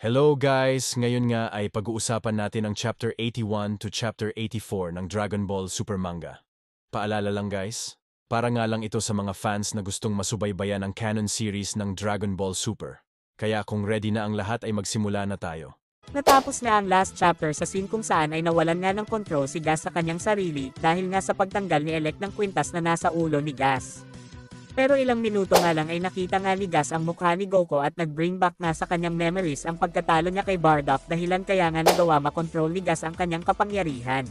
Hello guys! Ngayon nga ay pag-uusapan natin ang Chapter 81 to Chapter 84 ng Dragon Ball Super Manga. Paalala lang guys, para nga lang ito sa mga fans na gustong masubaybayan ang canon series ng Dragon Ball Super. Kaya kung ready na ang lahat ay magsimula na tayo. Natapos na ang last chapter sa scene kung saan ay nawalan nga ng control si Gas sa kanyang sarili dahil nga sa pagtanggal ni Elec ng kwintas na nasa ulo ni Gas. Pero ilang minuto nga lang ay nakita nga ni Gas ang mukha ni Goku at nag-bring back nga sa kanyang memories ang pagkatalo niya kay Bardock dahilan kaya nga nagawa makontrol ni Gas ang kanyang kapangyarihan.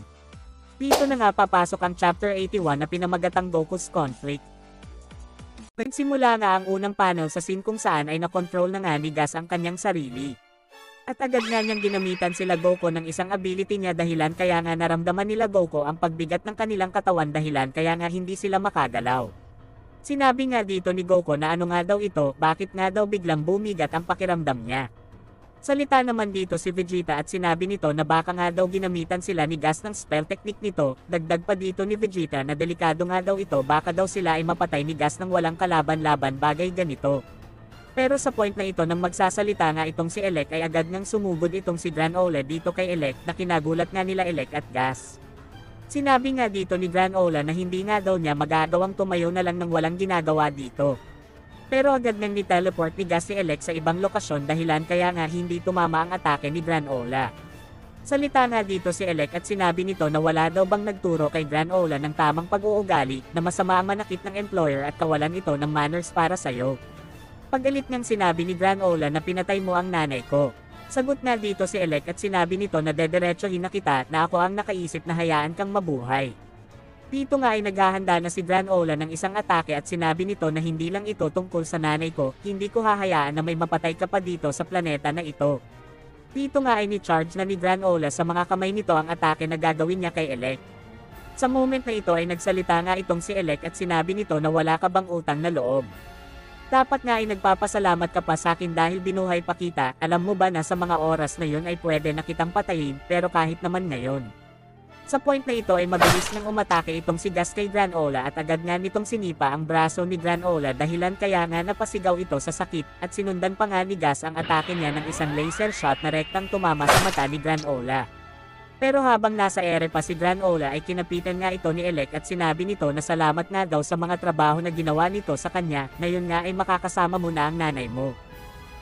Dito na nga papasok ang Chapter 81 na pinamagatang Goku's Conflict. Nagsimula nga ang unang panel sa scene kung saan ay nakontrol na nga ni Gas ang kanyang sarili. At agad nga niyang ginamitan sila Goku ng isang ability niya dahilan kaya nga naramdaman nila Goku ang pagbigat ng kanilang katawan dahilan kaya nga hindi sila makagalaw. Sinabi nga dito ni Goku na ano nga daw ito, bakit nga daw biglang bumigat ang pakiramdam niya. Salita naman dito si Vegeta at sinabi nito na baka nga daw ginamitan sila ni Gas ng spell technique nito, dagdag pa dito ni Vegeta na delikado nga daw ito baka daw sila ay mapatay ni Gas ng walang kalaban-laban bagay ganito. Pero sa point na ito nang magsasalita nga itong si Elec ay agad ngang sumugod itong si Granola dito kay Elec na kinagulat nga nila Elec at Gas. Sinabi nga dito ni Granola na hindi nga daw niya magagawang tumayo na lang ng walang ginagawa dito. Pero agad nang ni-teleport ni Gas si Elec sa ibang lokasyon dahilan kaya nga hindi tumama ang atake ni Granola. Salita nga dito si Elec at sinabi nito na wala daw bang nagturo kay Granola ng tamang pag-uugali na masama ang manakit ng employer at kawalan ito ng manners para sayo. Pagalit ngang sinabi ni Granola na pinatay mo ang nanay ko. Sagot nga dito si Elec at sinabi nito na dederechohin na kita na ako ang nakaisip na hayaan kang mabuhay. Dito nga ay naghahanda na si Granola ng isang atake at sinabi nito na hindi lang ito tungkol sa nanay ko, hindi ko hahayaan na may mapatay ka pa dito sa planeta na ito. Dito nga ay ni-charge na ni Granola sa mga kamay nito ang atake na gagawin niya kay Elec. Sa moment na ito ay nagsalita nga itong si Elec at sinabi nito na wala ka bang utang na loob. Dapat nga ay nagpapasalamat ka pa sa akin dahil binuhay pa kita, alam mo ba na sa mga oras na yun ay pwede na kitang patayin, pero kahit naman ngayon. Sa point na ito ay mabilis nang umatake itong si Gas kay Granola at agad nga nitong sinipa ang braso ni Granola dahilan kaya nga napasigaw ito sa sakit at sinundan pa nga ni Gas ang atake niya ng isang laser shot na rektang tumama sa mata ni Granola. Pero habang nasa ere pa si Granola ay kinapitan nga ito ni Elec at sinabi nito na salamat nga daw sa mga trabaho na ginawa nito sa kanya, ngayon nga ay makakasama mo na ang nanay mo.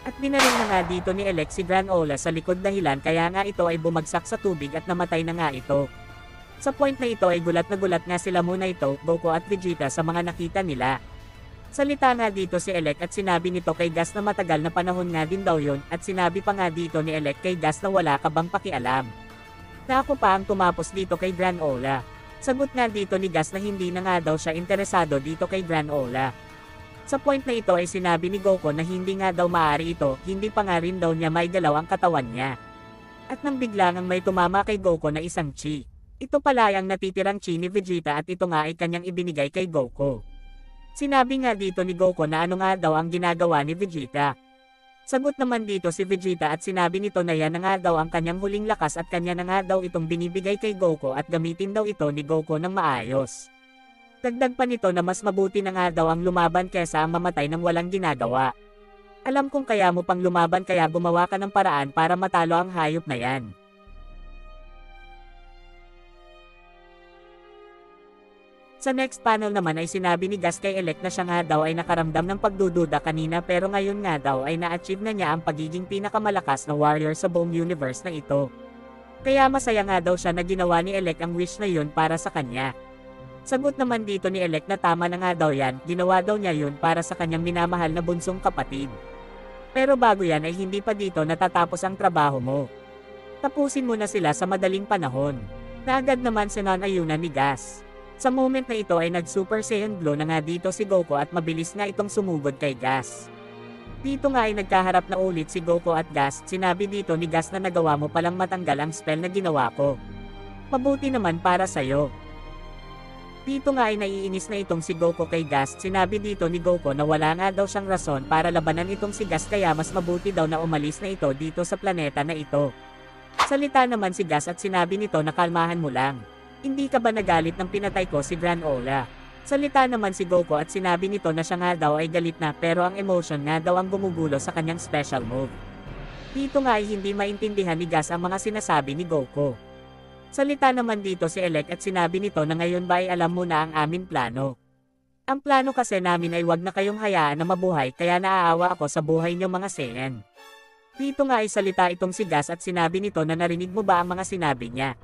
At binaring na nga dito ni Elec si Granola sa likod dahilan kaya nga ito ay bumagsak sa tubig at namatay na nga ito. Sa point na ito ay gulat na gulat nga sila muna ito, Goku at Vegeta sa mga nakita nila. Salita nga dito si Elec at sinabi nito kay Gas na matagal na panahon nga din daw yun at sinabi pa nga dito ni Elec kay Gas na wala ka bang pakialam. Na ako pa ang tumapos dito kay Granola. Sagot nga dito ni Gas na hindi na nga daw siya interesado dito kay Granola. Sa point na ito ay sinabi ni Goku na hindi nga daw maaari ito, hindi pa nga rin daw niya may galaw ang katawan niya. At nang biglang ang may tumama kay Goku na isang chi. Ito pala ang natitirang chi ni Vegeta at ito nga ay kanyang ibinigay kay Goku. Sinabi nga dito ni Goku na ano nga daw ang ginagawa ni Vegeta. Sagot naman dito si Vegeta at sinabi nito na yan na nga daw ang kanyang huling lakas at kanya na nga daw itong binibigay kay Goku at gamitin daw ito ni Goku ng maayos. Dagdag pa nito na mas mabuti na nga daw ang lumaban kesa ang mamatay ng walang ginagawa. Alam kong kaya mo pang lumaban kaya gumawa ka ng paraan para matalo ang hayop na yan. Sa next panel naman ay sinabi ni Gas kay Elec na siya nga daw ay nakaramdam ng pagdududa kanina pero ngayon nga daw ay na-achieve na niya ang pagiging pinakamalakas na warrior sa buong universe na ito. Kaya masaya nga daw siya na ginawa ni Elec ang wish na yun para sa kanya. Sagot naman dito ni Elec na tama na nga daw yan, ginawa daw niya yun para sa kanyang minamahal na bunsong kapatid. Pero bago yan ay hindi pa dito natatapos ang trabaho mo. Tapusin mo na sila sa madaling panahon. Na agad naman sinanayunan ni Gas. Sa moment na ito ay nag-Super Saiyan Glow na nga dito si Goku at mabilis nga itong sumugod kay Gas. Dito nga ay nagkaharap na ulit si Goku at Gas, sinabi dito ni Gas na nagawa mo palang matanggal ang spell na ginawa ko. Mabuti naman para sayo. Dito nga ay naiinis na itong si Goku kay Gas, sinabi dito ni Goku na wala nga daw siyang rason para labanan itong si Gas kaya mas mabuti daw na umalis na ito dito sa planeta na ito. Salita naman si Gas at sinabi nito na kalmahan mo lang. Hindi ka ba nagalit nang pinatay ko si Granola? Salita naman si Goku at sinabi nito na siya nga daw ay galit na pero ang emotion nga daw ang gumugulo sa kanyang special move. Dito nga ay hindi maintindihan ni Gas ang mga sinasabi ni Goku. Salita naman dito si Elec at sinabi nito na ngayon ba ay alam mo na ang aming plano. Ang plano kasi namin ay wag na kayong hayaan na mabuhay kaya naaawa ako sa buhay niyo mga Saiyan. Dito nga ay salita itong si Gas at sinabi nito na narinig mo ba ang mga sinabi niya.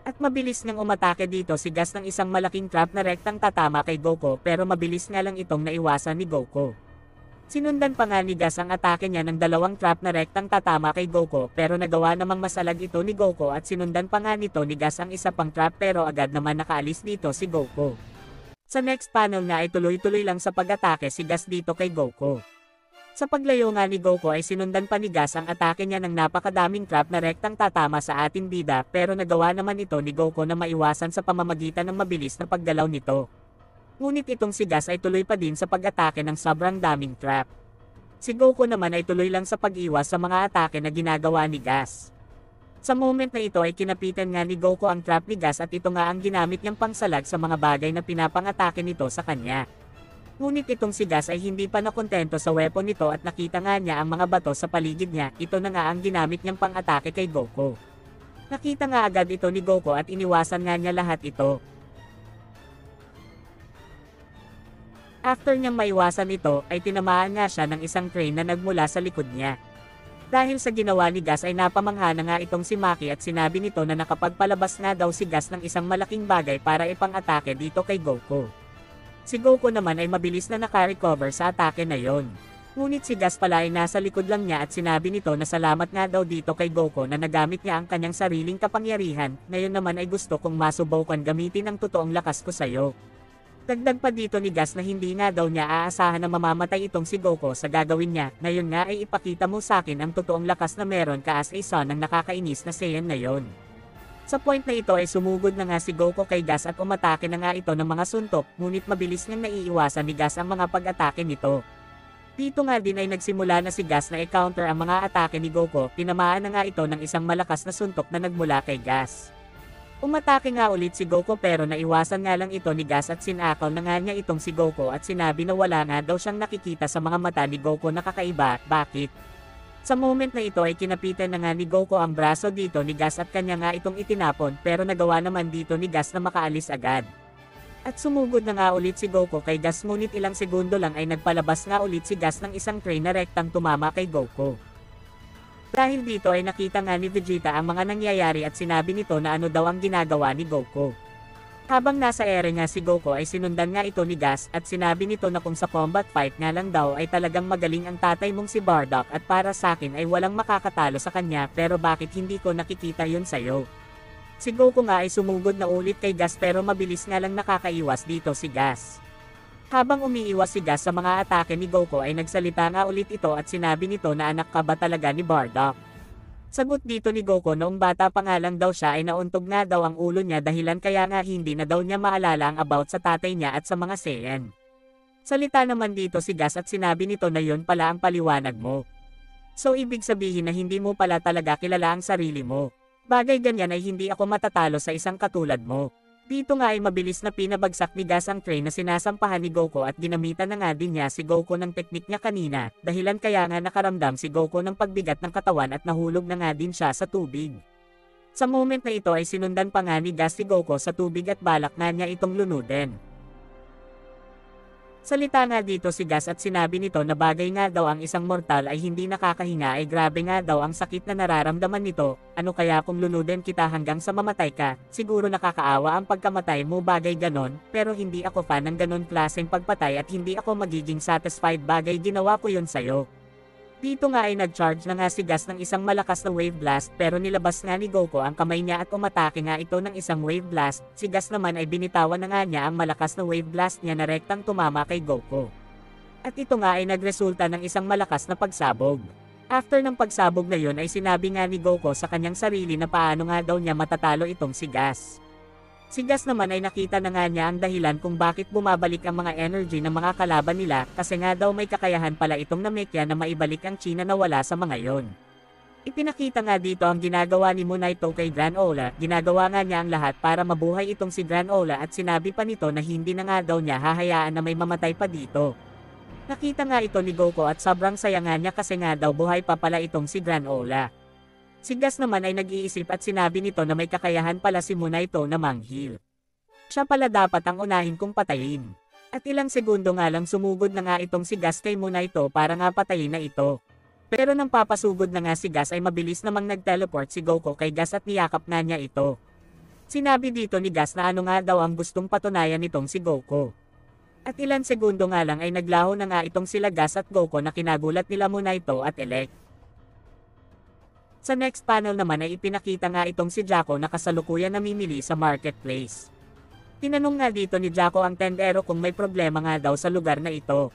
At mabilis niyang umatake dito si Gas ng isang malaking trap na rektang tatama kay Goku pero mabilis nga lang itong naiwasan ni Goku. Sinundan pa nga ni Gas ang atake niya ng dalawang trap na rektang tatama kay Goku pero nagawa namang masalag ito ni Goku at sinundan pa nga nito ni Gas ang isa pang trap pero agad naman nakaalis dito si Goku. Sa next panel na ay tuloy-tuloy lang sa pag-atake si Gas dito kay Goku. Sa paglayo nga ni Goku ay sinundan pa ni Gas ang atake niya ng napakadaming trap na rektang tatama sa ating bida pero nagawa naman ito ni Goku na maiwasan sa pamamagitan ng mabilis na paggalaw nito. Ngunit itong si Gas ay tuloy pa din sa pag-atake ng sobrang daming trap. Si Goku naman ay tuloy lang sa pag-iwas sa mga atake na ginagawa ni Gas. Sa moment na ito ay kinapitan nga ni Goku ang trap ni Gas at ito nga ang ginamit niyang pangsalag sa mga bagay na pinapang-atake nito sa kanya. Ngunit itong si Gas ay hindi pa nakontento sa weapon nito at nakita nga niya ang mga bato sa paligid niya, ito na nga ang ginamit niyang pang-atake kay Goku. Nakita nga agad ito ni Goku at iniwasan nga niya lahat ito. After niyang maiwasan ito, ay tinamaan nga siya ng isang crane na nagmula sa likod niya. Dahil sa ginawa ni Gas ay napamangha na nga itong si Maki at sinabi nito na nakapagpalabas nga daw si Gas ng isang malaking bagay para ipang-atake dito kay Goku. Si Goku naman ay mabilis na naka-recover sa atake na yon. Ngunit si Gas pala ay nasa likod lang niya at sinabi nito na salamat nga daw dito kay Goku na nagamit niya ang kanyang sariling kapangyarihan, ngayon naman ay gusto kong masubukan gamitin ang totoong lakas ko sa'yo. Dagdag pa dito ni Gas na hindi nga daw niya aasahan na mamamatay itong si Goku sa gagawin niya, ngayon nga ay ipakita mo sa akin ang totoong lakas na meron ka as a son ng nakakainis na Saiyan na yon. Sa point na ito ay sumugod na nga si Goku kay Gas at umatake na nga ito ng mga suntok, ngunit mabilis niyang naiiwasan ni Gas ang mga pag-atake nito. Dito nga din ay nagsimula na si Gas na i-counter ang mga atake ni Goku, tinamaan na nga ito ng isang malakas na suntok na nagmula kay Gas. Umatake nga ulit si Goku pero naiwasan nga lang ito ni Gas at sinakaw na nga niya itong si Goku at sinabi na wala nga daw siyang nakikita sa mga mata ni Goku na kakaiba, bakit? Sa moment na ito ay kinapitan na nga ni Goku ang braso dito ni Gas at kanya nga itong itinapon pero nagawa naman dito ni Gas na makaalis agad. At sumugod na nga ulit si Goku kay Gas ngunit ilang segundo lang ay nagpalabas nga ulit si Gas ng isang crane na rektang tumama kay Goku. Dahil dito ay nakita nga ni Vegeta ang mga nangyayari at sinabi nito na ano daw ang ginagawa ni Goku. Habang nasa ere nga si Goku ay sinundan nga ito ni Gas at sinabi nito na kung sa combat fight nga lang daw ay talagang magaling ang tatay mong si Bardock at para sa akin ay walang makakatalo sa kanya pero bakit hindi ko nakikita yun sa'yo. Si Goku nga ay sumugod na ulit kay Gas pero mabilis nga lang nakakaiwas dito si Gas. Habang umiiwas si Gas sa mga atake ni Goku ay nagsalita nga ulit ito at sinabi nito na anak ka ba talaga ni Bardock. Sagot dito ni Goku noong bata pa nga lang daw siya ay nauntog nga daw ang ulo niya dahilan kaya nga hindi na daw niya maalala ang about sa tatay niya at sa mga Saiyan. Salita naman dito si Gas at sinabi nito na yon pala ang paliwanag mo. So ibig sabihin na hindi mo pala talaga kilala ang sarili mo. Bagay ganyan ay hindi ako matatalo sa isang katulad mo. Dito nga ay mabilis na pinabagsak ni Gas ang train na sinasampahan ni Goku at ginamitan na nga din niya si Goku ng teknik niya kanina, dahilan kaya nga nakaramdam si Goku ng pagbigat ng katawan at nahulog na nga din siya sa tubig. Sa moment na ito ay sinundan pa nga ni Gas si Goku sa tubig at balak nga niya itong lunodin. Salita nga dito si Gas at sinabi nito na bagay nga daw ang isang mortal ay hindi nakakahinga ay grabe nga daw ang sakit na nararamdaman nito, ano kaya kung lunodin kita hanggang sa mamatay ka, siguro nakakaawa ang pagkamatay mo bagay ganon, pero hindi ako fan ng ganon klaseng pagpatay at hindi ako magiging satisfied bagay ginawa ko yun sa'yo. Dito nga ay nag-charge na nga si Gas ng isang malakas na wave blast pero nilabas nga ni Goku ang kamay niya at umatake nga ito ng isang wave blast, si Gas naman ay binitawan na nga niya ang malakas na wave blast niya na rektang tumama kay Goku. At ito nga ay nagresulta ng isang malakas na pagsabog. After ng pagsabog na yon ay sinabi nga ni Goku sa kanyang sarili na paano nga daw niya matatalo itong si Gas. Si Gas naman ay nakita na nga niya ang dahilan kung bakit bumabalik ang mga energy ng mga kalaban nila kasi nga daw may kakayahan pala itong Namekia na maibalik ang Chi na nawala sa mga yon. Ipinakita nga dito ang ginagawa ni Monaito kay Granola, ginagawa nga niya ang lahat para mabuhay itong si Granola at sinabi pa nito na hindi na nga daw niya hahayaan na may mamatay pa dito. Nakita nga ito ni Goku at sobrang saya nga niya kasi nga daw buhay pa pala itong si Granola. Si Gas naman ay nag-iisip at sinabi nito na may kakayahan pala si Monaito na manghil. Siya pala dapat ang unahin kong patayin. At ilang segundo nga lang sumugod na nga itong si Gas kay Monaito para nga patayin na ito. Pero nang papasugod na nga si Gas ay mabilis namang nag-teleport si Goku kay Gas at niyakap na niya ito. Sinabi dito ni Gas na ano nga daw ang gustong patunayan nitong si Goku. At ilang segundo nga lang ay naglaho na nga itong sila Gas at Goku na kinagulat nila Monaito at Elec. Sa next panel naman ay ipinakita nga itong si Jaco na kasalukuyan namimili sa marketplace. Tinanong nga dito ni Jaco ang tendero kung may problema nga daw sa lugar na ito.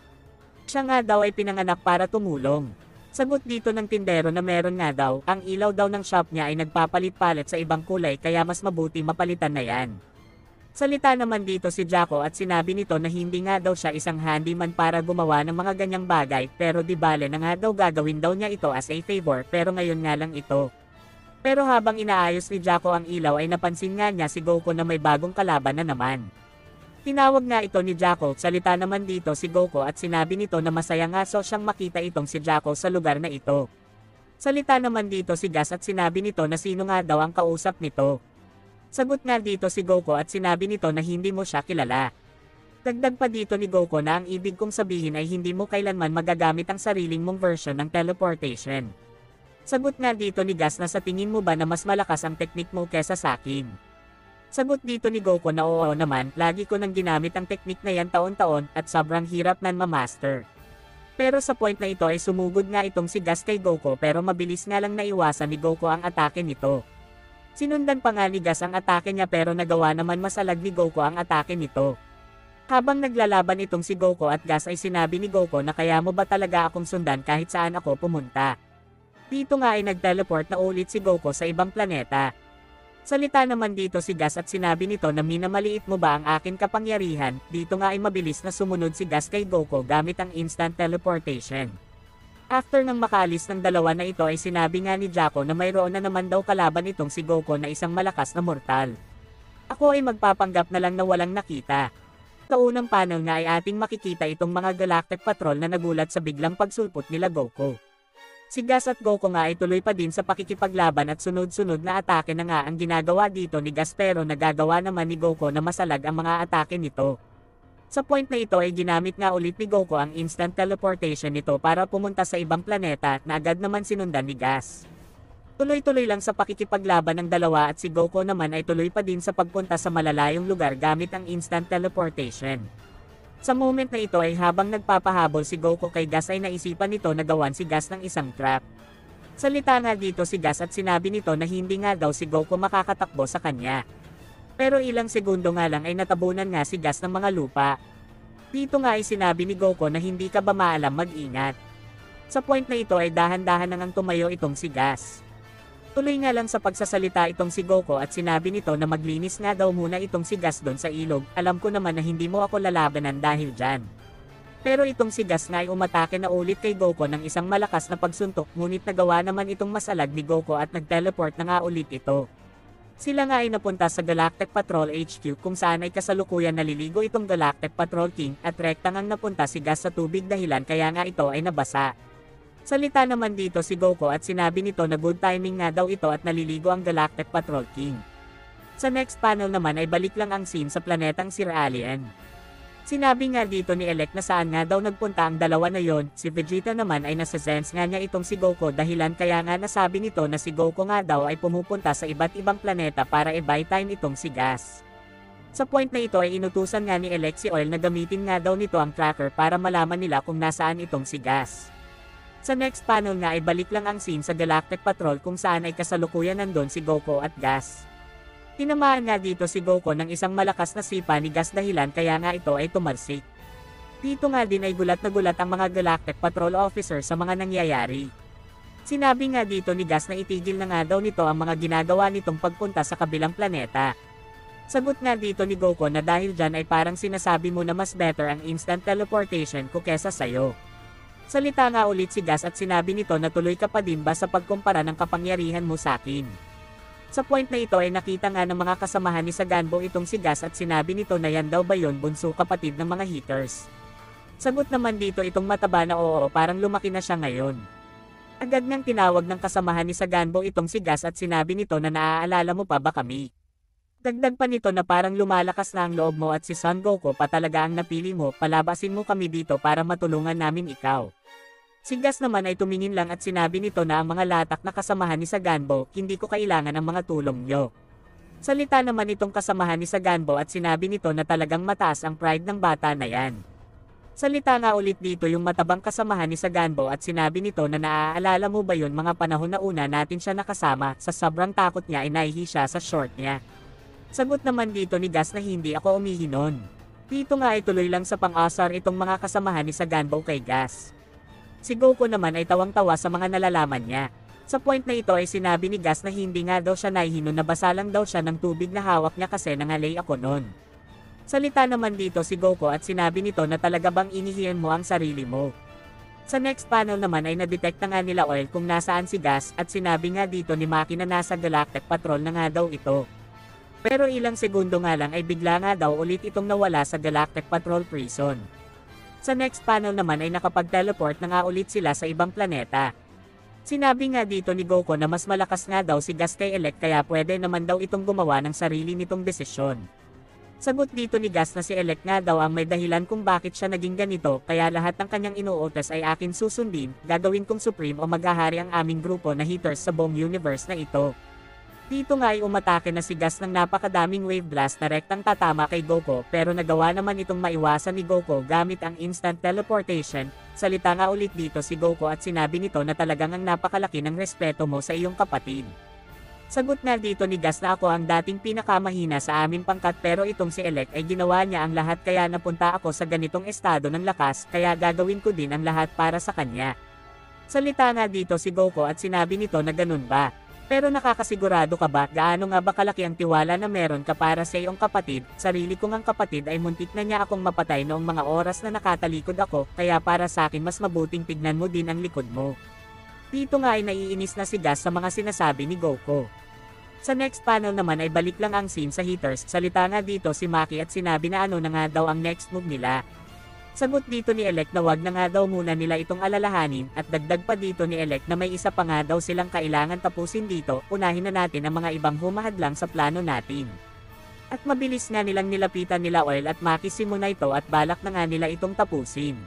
Siya nga daw ay pinanganak para tumulong. Sagot dito ng tindero na meron nga daw, ang ilaw daw ng shop niya ay nagpapalit-palit sa ibang kulay kaya mas mabuti mapalitan na yan. Salita naman dito si Jaco at sinabi nito na hindi nga daw siya isang handyman para gumawa ng mga ganyang bagay pero di bale na nga daw gagawin daw niya ito as a favor pero ngayon nga lang ito. Pero habang inaayos ni Jaco ang ilaw ay napansin nga niya si Goku na may bagong kalaban na naman. Tinawag nga ito ni Jaco, salita naman dito si Goku at sinabi nito na masaya nga so siyang makita itong si Jaco sa lugar na ito. Salita naman dito si Gas at sinabi nito na sino nga daw ang kausap nito. Sagot nga dito si Goku at sinabi nito na hindi mo siya kilala. Dagdag pa dito ni Goku na ang ibig kong sabihin ay hindi mo kailanman magagamit ang sariling mong version ng teleportation. Sagot nga dito ni Gas na sa tingin mo ba na mas malakas ang teknik mo kesa sa akin? Sagot dito ni Goku na oo naman, lagi ko nang ginamit ang teknik na yan taon-taon at sobrang hirap nan ma-master. Pero sa point na ito ay sumugod nga itong si Gas kay Goku pero mabilis nga lang naiwasan ni Goku ang atake nito. Sinundan pa nga ni Gas ang atake niya pero nagawa naman masalag ni Goku ang atake nito. Habang naglalaban itong si Goku at Gas ay sinabi ni Goku na kaya mo ba talaga akong sundan kahit saan ako pumunta. Dito nga ay nag-teleport na ulit si Goku sa ibang planeta. Salita naman dito si Gas at sinabi nito na minamaliit mo ba ang akin kapangyarihan, dito nga ay mabilis na sumunod si Gas kay Goku gamit ang instant teleportation. After nang makaalis ng dalawa na ito ay sinabi nga ni Jaco na mayroon na naman daw kalaban itong si Goku na isang malakas na mortal. Ako ay magpapanggap na lang na walang nakita. Sa unang panel nga ay ating makikita itong mga Galactic Patrol na nagulat sa biglang pagsulpot nila Goku. Si Gas at Goku nga ay tuloy pa din sa pakikipaglaban at sunod-sunod na atake na nga ang ginagawa dito ni Gas pero nagagawa naman ni Goku na masalag ang mga atake nito. Sa point na ito ay ginamit nga ulit ni Goku ang instant teleportation nito para pumunta sa ibang planeta na agad naman sinundan ni Gas. Tuloy-tuloy lang sa pakikipaglaban ng dalawa at si Goku naman ay tuloy pa din sa pagpunta sa malalayong lugar gamit ang instant teleportation. Sa moment na ito ay habang nagpapahabol si Goku kay Gas ay naisipan nito na gawan si Gas ng isang trap. Salita nga dito si Gas at sinabi nito na hindi nga daw si Goku makakatakbo sa kanya. Pero ilang segundo nga lang ay natabunan nga si Gas ng mga lupa. Dito nga ay sinabi ni Goku na hindi ka ba maalam mag-ingat. Sa point na ito ay dahan-dahan nang tumayo itong si Gas. Tuloy nga lang sa pagsasalita itong si Goku at sinabi nito na maglinis nga daw muna itong si Gas doon sa ilog, alam ko naman na hindi mo ako lalabanan dahil dyan. Pero itong si Gas nga ay umatake na ulit kay Goku ng isang malakas na pagsuntok ngunit nagawa naman itong masalag ni Goku at nag-teleport na nga ulit ito. Sila nga ay napunta sa Galactic Patrol HQ kung saan ay kasalukuyan naliligo itong Galactic Patrol King at rekta ngang napunta si Gas sa tubig dahilan kaya nga ito ay nabasa. Salita naman dito si Goku at sinabi nito na good timing nga daw ito at naliligo ang Galactic Patrol King. Sa next panel naman ay balik lang ang scene sa planetang Sir Alien. Sinabi nga dito ni Elec na saan nga daw nagpunta ang dalawa na yon, si Vegeta naman ay nasa sense nga niya itong si Goku dahilan kaya nga nasabi nito na si Goku nga daw ay pumupunta sa iba't ibang planeta para i-buy time itong si Gas. Sa point na ito ay inutusan nga ni Elec si Oil na gamitin nga daw nito ang tracker para malaman nila kung nasaan itong si Gas. Sa next panel nga ay balik lang ang scene sa Galactic Patrol kung saan ay kasalukuyan nandun si Goku at Gas. Tinamaan nga dito si Goku ng isang malakas na sipa ni Gas dahilan kaya nga ito ay tumarsik. Dito nga din ay gulat na gulat ang mga Galactic Patrol officer sa mga nangyayari. Sinabi nga dito ni Gas na itigil na nga daw nito ang mga ginagawa nitong pagpunta sa kabilang planeta. Sagot nga dito ni Goku na dahil dyan ay parang sinasabi mo na mas better ang instant teleportation ko kesa sayo. Salita nga ulit si Gas at sinabi nito na tuloy ka pa din ba sa pagkumpara ng kapangyarihan mo sa akin. Sa point na ito ay nakita nga ng mga kasamahan ni Saganbo itong si Gas at sinabi nito na yan daw ba yon bunso kapatid ng mga Hitters. Sagot naman dito itong mataba na oo, parang lumaki na siya ngayon. Agad nang tinawag ng kasamahan ni Saganbo itong si Gas at sinabi nito na naaalala mo pa ba kami? Dagdag pa nito na parang lumalakas na ang loob mo at si Son Goku pa talaga ang napili mo, palabasin mo kami dito para matulungan namin ikaw. Si Gas naman ay tumingin lang at sinabi nito na ang mga latak na kasamahan ni Saganbo, hindi ko kailangan ng mga tulong nyo. Salita naman itong kasamahan ni Saganbo at sinabi nito na talagang mataas ang pride ng bata na yan. Salita nga ulit dito yung matabang kasamahan ni Saganbo at sinabi nito na naaalala mo ba yun mga panahon na una natin siya nakasama, sa sobrang takot niya ay nahihi siya sa short niya. Sagot naman dito ni Gas na hindi ako umihi nun. Dito nga ay tuloy lang sa pang-asar itong mga kasamahan ni Saganbo kay Gas. Si Goku naman ay tawang-tawa sa mga nalalaman niya. Sa point na ito ay sinabi ni Gas na hindi nga daw siya nahihi nun, nabasa lang daw siya ng tubig na hawak niya kasi nangalay ako nun. Salita naman dito si Goku at sinabi nito na talaga bang inihiyan mo ang sarili mo. Sa next panel naman ay nadetect na nga nila Oil kung nasaan si Gas at sinabi nga dito ni Maki na nasa Galactic Patrol na nga daw ito. Pero ilang segundo nga lang ay bigla nga daw ulit itong nawala sa Galactic Patrol Prison. Sa next panel naman ay nakapag-teleport na nga ulit sila sa ibang planeta. Sinabi nga dito ni Goku na mas malakas nga daw si Gas kay Elec kaya pwede naman daw itong gumawa ng sarili nitong desisyon. Sagot dito ni Gas na si Elec nga daw ang may dahilan kung bakit siya naging ganito kaya lahat ng kanyang inuutos ay akin susundin, gagawin kong supreme o maghahari ang aming grupo na Heaters sa buong universe na ito. Dito nga ay umatake na si Gas ng napakadaming wave blast na rektang tatama kay Goku pero nagawa naman itong maiwasan ni Goku gamit ang instant teleportation. Salita nga ulit dito si Goku at sinabi nito na talagang ang napakalaki ng respeto mo sa iyong kapatid. Sagot nga dito ni Gas na ako ang dating pinakamahina sa aming pangkat pero itong si Elec ay ginawa niya ang lahat kaya napunta ako sa ganitong estado ng lakas kaya gagawin ko din ang lahat para sa kanya. Salita nga dito si Goku at sinabi nito na ganun ba? Pero nakakasigurado ka ba gaano nga ba kalaki ang tiwala na meron ka para sa iyong kapatid? Sarili ko ngang kapatid ay muntik na niya akong mapatay noong mga oras na nakatalikod ako kaya para sa akin mas mabuting tignan mo din ang likod mo. Dito nga ay naiinis na si Gas sa mga sinasabi ni Goku. Sa next panel naman ay balik lang ang scene sa Heaters. Salita nga dito si Maki at sinabi na ano na nga daw ang next move nila. Sagot dito ni Elec na wag na nga daw muna nila itong alalahanin at dagdag pa dito ni Elec na may isa pa nga daw silang kailangan tapusin dito, unahin na natin ang mga ibang humahadlang sa plano natin. At mabilis nga nilang nilapitan nila Oil at Maki si Monaito at balak na nga nila itong tapusin.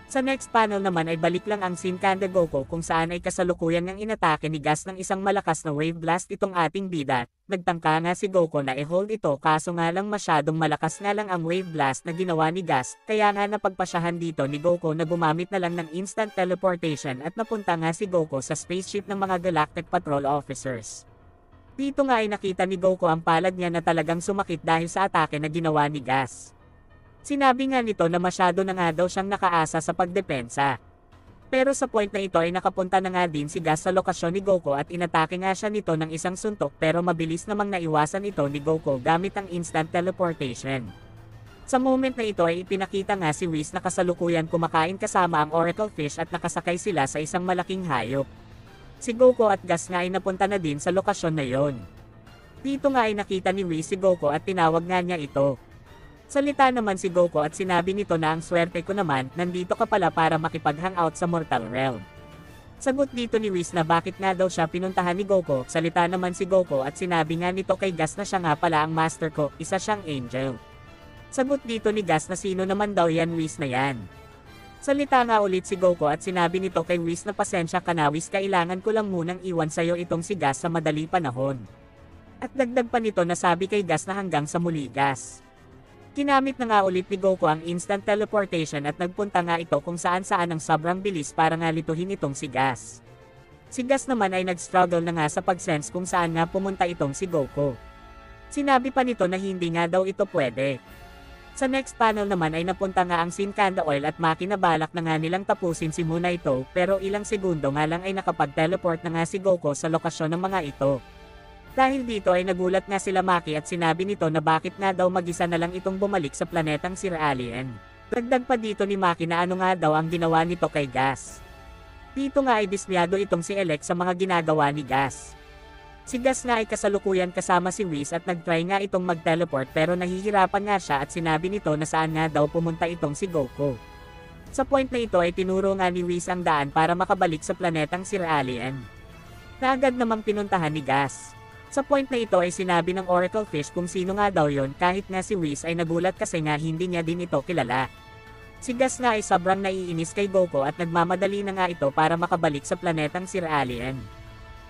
Sa next panel naman ay balik lang ang scene kanda Goku kung saan ay kasalukuyan ngang inatake ni Gas ng isang malakas na wave blast itong ating bida. Nagtangka nga si Goku na i-hold ito kaso nga lang masyadong malakas nga lang ang wave blast na ginawa ni Gas kaya nga napagpasyahan dito ni Goku na gumamit na lang ng instant teleportation at napunta nga si Goku sa spaceship ng mga Galactic Patrol officers. Dito nga ay nakita ni Goku ang palad niya na talagang sumakit dahil sa atake na ginawa ni Gas. Sinabi nga nito na masyado na nga daw siyang nakaasa sa pagdepensa. Pero sa point na ito ay nakapunta na nga din si Gas sa lokasyon ni Goku at inatake nga siya nito ng isang suntok pero mabilis namang naiwasan ito ni Goku gamit ang instant teleportation. Sa moment na ito ay ipinakita nga si Whis na kasalukuyan kumakain kasama ang Oracle Fish at nakasakay sila sa isang malaking hayop. Si Goku at Gas nga ay napunta na din sa lokasyon na yon. Dito nga ay nakita ni Whis si Goku at tinawag nga niya ito. Salita naman si Goku at sinabi nito na ang swerte ko naman, nandito ka pala para makipag-hangout sa Mortal Realm. Sagot dito ni Whis na bakit nga daw siya pinuntahan ni Goku. Salita naman si Goku at sinabi nga nito kay Gas na siya nga pala ang master ko, isa siyang angel. Sagot dito ni Gas na sino naman daw yan Whis na yan. Salita nga ulit si Goku at sinabi nito kay Whis na pasensya ka na Whis, kailangan ko lang munang iwan sa'yo itong si Gas sa madali panahon. At dagdag pa nito na sabi kay Gas na hanggang sa muli Gas. Ginamit na nga ulit ni Goku ang instant teleportation at nagpunta nga ito kung saan-saan ng sobrang bilis para nga lituhin itong si Gas. Si Gas naman ay nag-struggle na nga sa pag-sense kung saan nga pumunta itong si Goku. Sinabi pa nito na hindi nga daw ito pwede. Sa next panel naman ay napunta nga ang scene kanda Oil at Maki na balak na nga nilang tapusin si Monaito pero ilang segundo nga lang ay nakapag-teleport na nga si Goku sa lokasyon ng mga ito. Dahil dito ay nagulat nga sila Maki at sinabi nito na bakit nga daw mag-isa na lang itong bumalik sa planetang Sir Alien. Dagdag pa dito ni Maki na ano nga daw ang ginawa nito kay Gas. Dito nga ay dismayado itong si Elec sa mga ginagawa ni Gas. Si Gas nga ay kasalukuyan kasama si Whis at nag-try nga itong mag-teleport pero nahihirapan nga siya at sinabi nito na saan nga daw pumunta itong si Goku. Sa point na ito ay tinuro nga ni Whis ang daan para makabalik sa planetang Sir Alien, na agad namang pinuntahan ni Gas. Sa point na ito ay sinabi ng Oracle Fish kung sino nga daw yon, kahit nga si Whis ay nagulat kasi nga hindi niya din ito kilala. Si Gas nga ay sobrang naiinis kay Goku at nagmamadali na nga ito para makabalik sa planetang Sir Alien.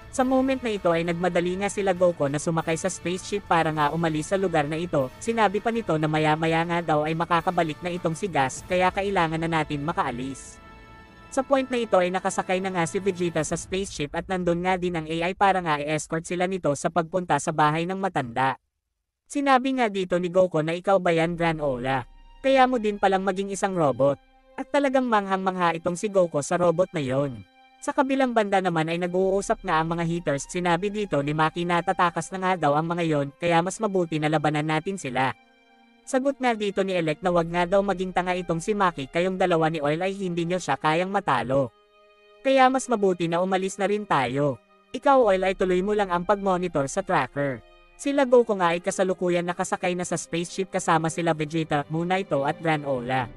Sa moment na ito ay nagmadali nga sila Goku na sumakay sa spaceship para nga umalis sa lugar na ito. Sinabi pa nito na maya-maya nga daw ay makakabalik na itong si Gas, kaya kailangan na natin makaalis. Sa point na ito ay nakasakay na nga si Vegeta sa spaceship at nandun nga din ang AI para nga i-escort sila nito sa pagpunta sa bahay ng matanda. Sinabi nga dito ni Goku na ikaw ba yan, Granola? Kaya mo din palang maging isang robot. At talagang manghang-mangha itong si Goku sa robot na yon. Sa kabilang banda naman ay nag-uusap nga ang mga haters. Sinabi dito ni Maki na tatakas na nga daw ang mga yon, kaya mas mabuti na labanan natin sila. Sagot nga dito ni Elec na wag nga daw maging tanga itong si Maki, kayong dalawa ni Oil ay hindi nyo siya kayang matalo. Kaya mas mabuti na umalis na rin tayo. Ikaw Oil ay tuloy mo lang ang pag-monitor sa tracker. Sila Goku nga ay kasalukuyan nakasakay na sa spaceship kasama sila Vegeta, Moonito at Granola.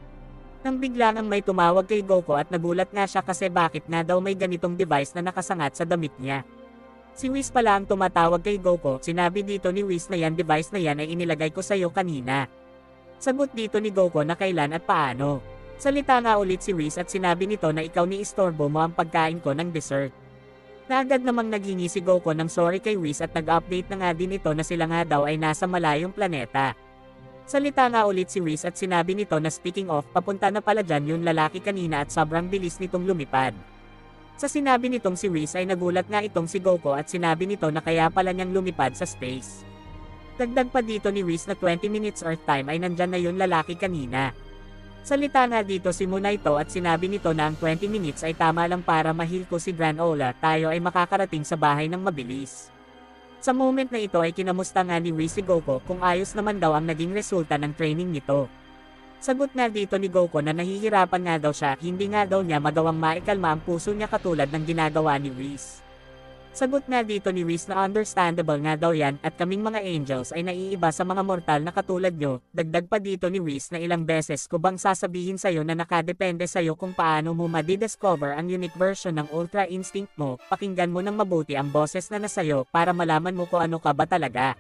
Nang biglang ang may tumawag kay Goku at nagulat nga siya kasi bakit nga daw may ganitong device na nakasangat sa damit niya. Si Whis pala ang tumatawag kay Goku. Sinabi dito ni Whis na yan device na yan ay inilagay ko sa'yo kanina. Sagot dito ni Goku na kailan at paano. Salita nga ulit si Whis at sinabi nito na ikaw ni istorbo mo ang pagkain ko ng dessert. Na agad namang naghingi si Goku ng sorry kay Whis at nag-update na nga din ito na sila nga daw ay nasa malayong planeta. Salita nga ulit si Whis at sinabi nito na speaking of, papunta na pala dyan yung lalaki kanina at sobrang bilis nitong lumipad. Sa sinabi nitong si Whis ay nagulat nga itong si Goku at sinabi nito na kaya pala niyang lumipad sa space. Dagdag pa dito ni Whis na 20 minutes Earth time ay nandyan na yung lalaki kanina. Salita nga dito si Moonito at sinabi nito na ang 20 minutes ay tama lang para ma-heal ko si Granola, tayo ay makakarating sa bahay ng mabilis. Sa moment na ito ay kinamusta nga ni Whis si Goku kung ayos naman daw ang naging resulta ng training nito. Sagot nga dito ni Goku na nahihirapan nga daw siya, hindi nga daw niya magawang maikalma ang puso niya katulad ng ginagawa ni Whis. Sagot nga dito ni Whis na understandable nga daw yan at kaming mga angels ay naiiba sa mga mortal na katulad nyo. Dagdag pa dito ni Whis na ilang beses ko bang sasabihin sa'yo na nakadepende sa'yo kung paano mo madidiscover ang unique version ng Ultra Instinct mo. Pakinggan mo ng mabuti ang boses na nasa'yo para malaman mo kung ano ka ba talaga.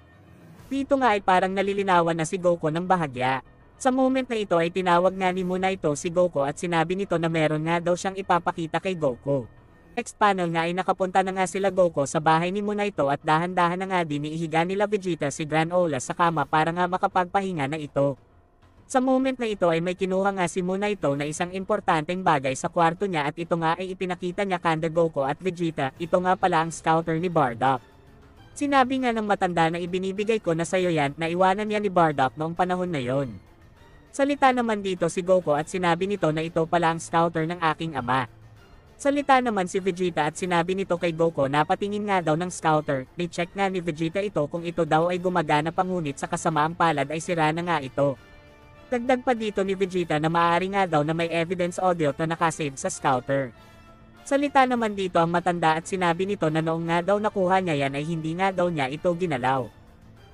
Dito nga ay parang nalilinawan na si Goku ng bahagya. Sa moment na ito ay tinawag nga ni Moonito si Goku at sinabi nito na meron nga daw siyang ipapakita kay Goku. Next panel nga ay nakapunta na nga sila Goku sa bahay ni Moonito at dahan-dahan na nga din iihiga nila Vegeta si Granola sa kama para nga makapagpahinga na ito. Sa moment na ito ay may kinuha nga si Moonito na isang importanteng bagay sa kwarto niya at ito nga ay ipinakita niya kanda Goku at Vegeta. Ito nga pala ang scouter ni Bardock. Sinabi nga ng matanda na ibinibigay ko na sayo yan, na iwanan niya ni Bardock noong panahon na yon. Salita naman dito si Goku at sinabi nito na ito pala ang scouter ng aking ama. Salita naman si Vegeta at sinabi nito kay Goku na patingin nga daw ng scouter. Ni-check nga ni Vegeta ito kung ito daw ay gumagana pa ngunit sa kasamaang palad ay sira na nga ito. Dagdag pa dito ni Vegeta na maaari nga daw na may evidence audio na nakasave sa scouter. Salita naman dito ang matanda at sinabi nito na noong nga daw nakuha niya yan ay hindi nga daw niya ito ginalaw.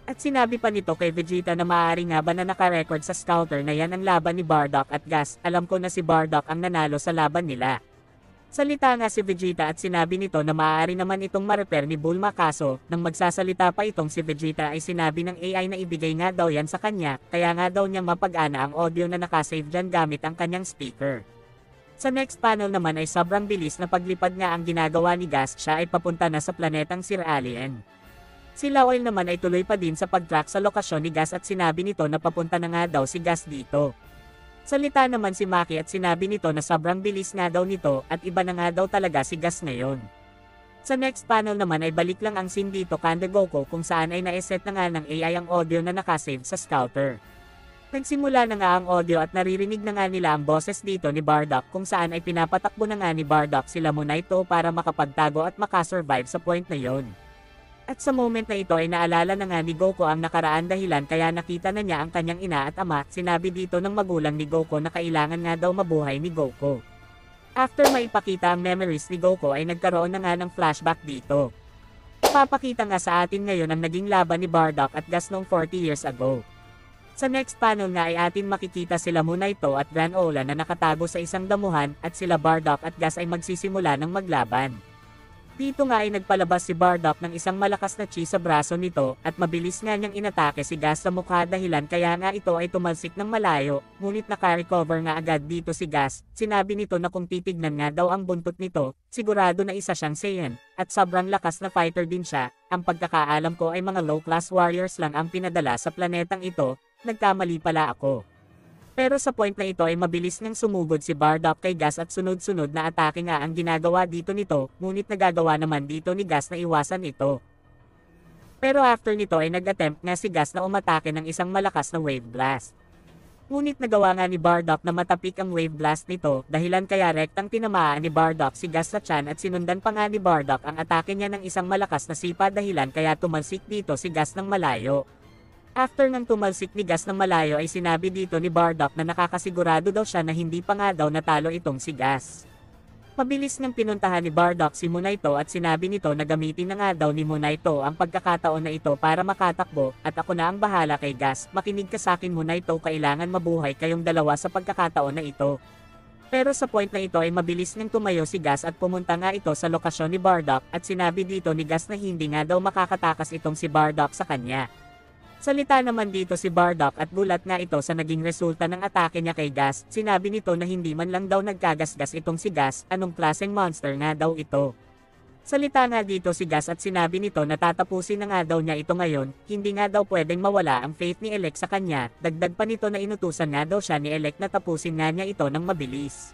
At sinabi pa nito kay Vegeta na maaari nga ba na nakarecord sa scouter na yan ang laban ni Bardock at Gas. Alam ko na si Bardock ang nanalo sa laban nila. Salita nga si Vegeta at sinabi nito na maaari naman itong ma-repair ni Bulma kaso, nang magsasalita pa itong si Vegeta ay sinabi ng AI na ibigay nga daw yan sa kanya, kaya nga daw niyang mapag-ana ang audio na nakasave dyan gamit ang kanyang speaker. Sa next panel naman ay sobrang bilis na paglipad nga ang ginagawa ni Gas, siya ay papunta na sa planetang Sir Alien. Sila Oil naman ay tuloy pa din sa pag-track sa lokasyon ni Gas at sinabi nito na papunta na nga daw si Gas dito. Salita naman si Maki at sinabi nito na sobrang bilis nga daw nito at iba na nga daw talaga si Gas ngayon. Sa next panel naman ay balik lang ang scene dito kanda Goku kung saan ay na-set na nga ng AI ang audio na nakasave sa scouter. Nagsimula na nga ang audio at naririnig na nga nila ang boses dito ni Bardock kung saan ay pinapatakbo na nga ni Bardock sila Moonito para makapagtago at makasurvive sa point na yon. At sa moment na ito ay naalala na nga ni Goku ang nakaraan dahilan kaya nakita na niya ang kanyang ina at ama. Sinabi dito ng magulang ni Goku na kailangan nga daw mabuhay ni Goku. After maipakita ang memories ni Goku ay nagkaroon na nga ng flashback dito. Papakita nga sa atin ngayon ang naging laban ni Bardock at Gas noong 40 years ago. Sa next panel nga ay atin makikita sila Monaito at Granola na nakatago sa isang damuhan at sila Bardock at Gas ay magsisimula ng maglaban. Dito nga ay nagpalabas si Bardock ng isang malakas na chi sa braso nito at mabilis nga niyang inatake si Gas sa mukha dahilan kaya nga ito ay tumalsik ng malayo, ngunit naka-recover nga agad dito si Gas. Sinabi nito na kung titignan nga daw ang buntot nito, sigurado na isa siyang Saiyan, at sobrang lakas na fighter din siya. Ang pagkakaalam ko ay mga low-class warriors lang ang pinadala sa planetang ito, nagkamali pala ako. Pero sa point na ito ay mabilis ngang sumugod si Bardock kay Gas at sunod-sunod na atake nga ang ginagawa dito nito, ngunit nagagawa naman dito ni Gas na iwasan ito. Pero after nito ay nag-attempt nga si Gas na umatake ng isang malakas na wave blast. Ngunit nagawa nga ni Bardock na matapik ang wave blast nito, dahilan kaya rektang tinamaan ni Bardock si Gas sa tiyan at sinundan pa nga ni Bardock ang atake niya ng isang malakas na sipa dahilan kaya tumalsik dito si Gas ng malayo. After ng tumalsik ni Gas ng malayo ay sinabi dito ni Bardock na nakakasigurado daw siya na hindi pa nga daw natalo itong si Gas. Mabilis nang pinuntahan ni Bardock si Monaito at sinabi nito na gamitin na nga daw ni Monaito ang pagkakataon na ito para makatakbo at ako na ang bahala kay Gas. Makinig ka sa akin Monaito, kailangan mabuhay kayong dalawa sa pagkakataon na ito. Pero sa point na ito ay mabilis nang tumayo si Gas at pumunta nga ito sa lokasyon ni Bardock at sinabi dito ni Gas na hindi nga daw makakatakas itong si Bardock sa kanya. Salita naman dito si Bardock at gulat nga ito sa naging resulta ng atake niya kay Gas. Sinabi nito na hindi man lang daw nagkagasgas itong si Gas, anong klaseng monster nga daw ito. Salita nga dito si Gas at sinabi nito na tatapusin na nga daw niya ito ngayon, hindi nga daw pwedeng mawala ang faith ni Elec sa kanya, dagdag pa nito na inutusan nga daw siya ni Elec na tapusin nga niya ito ng mabilis.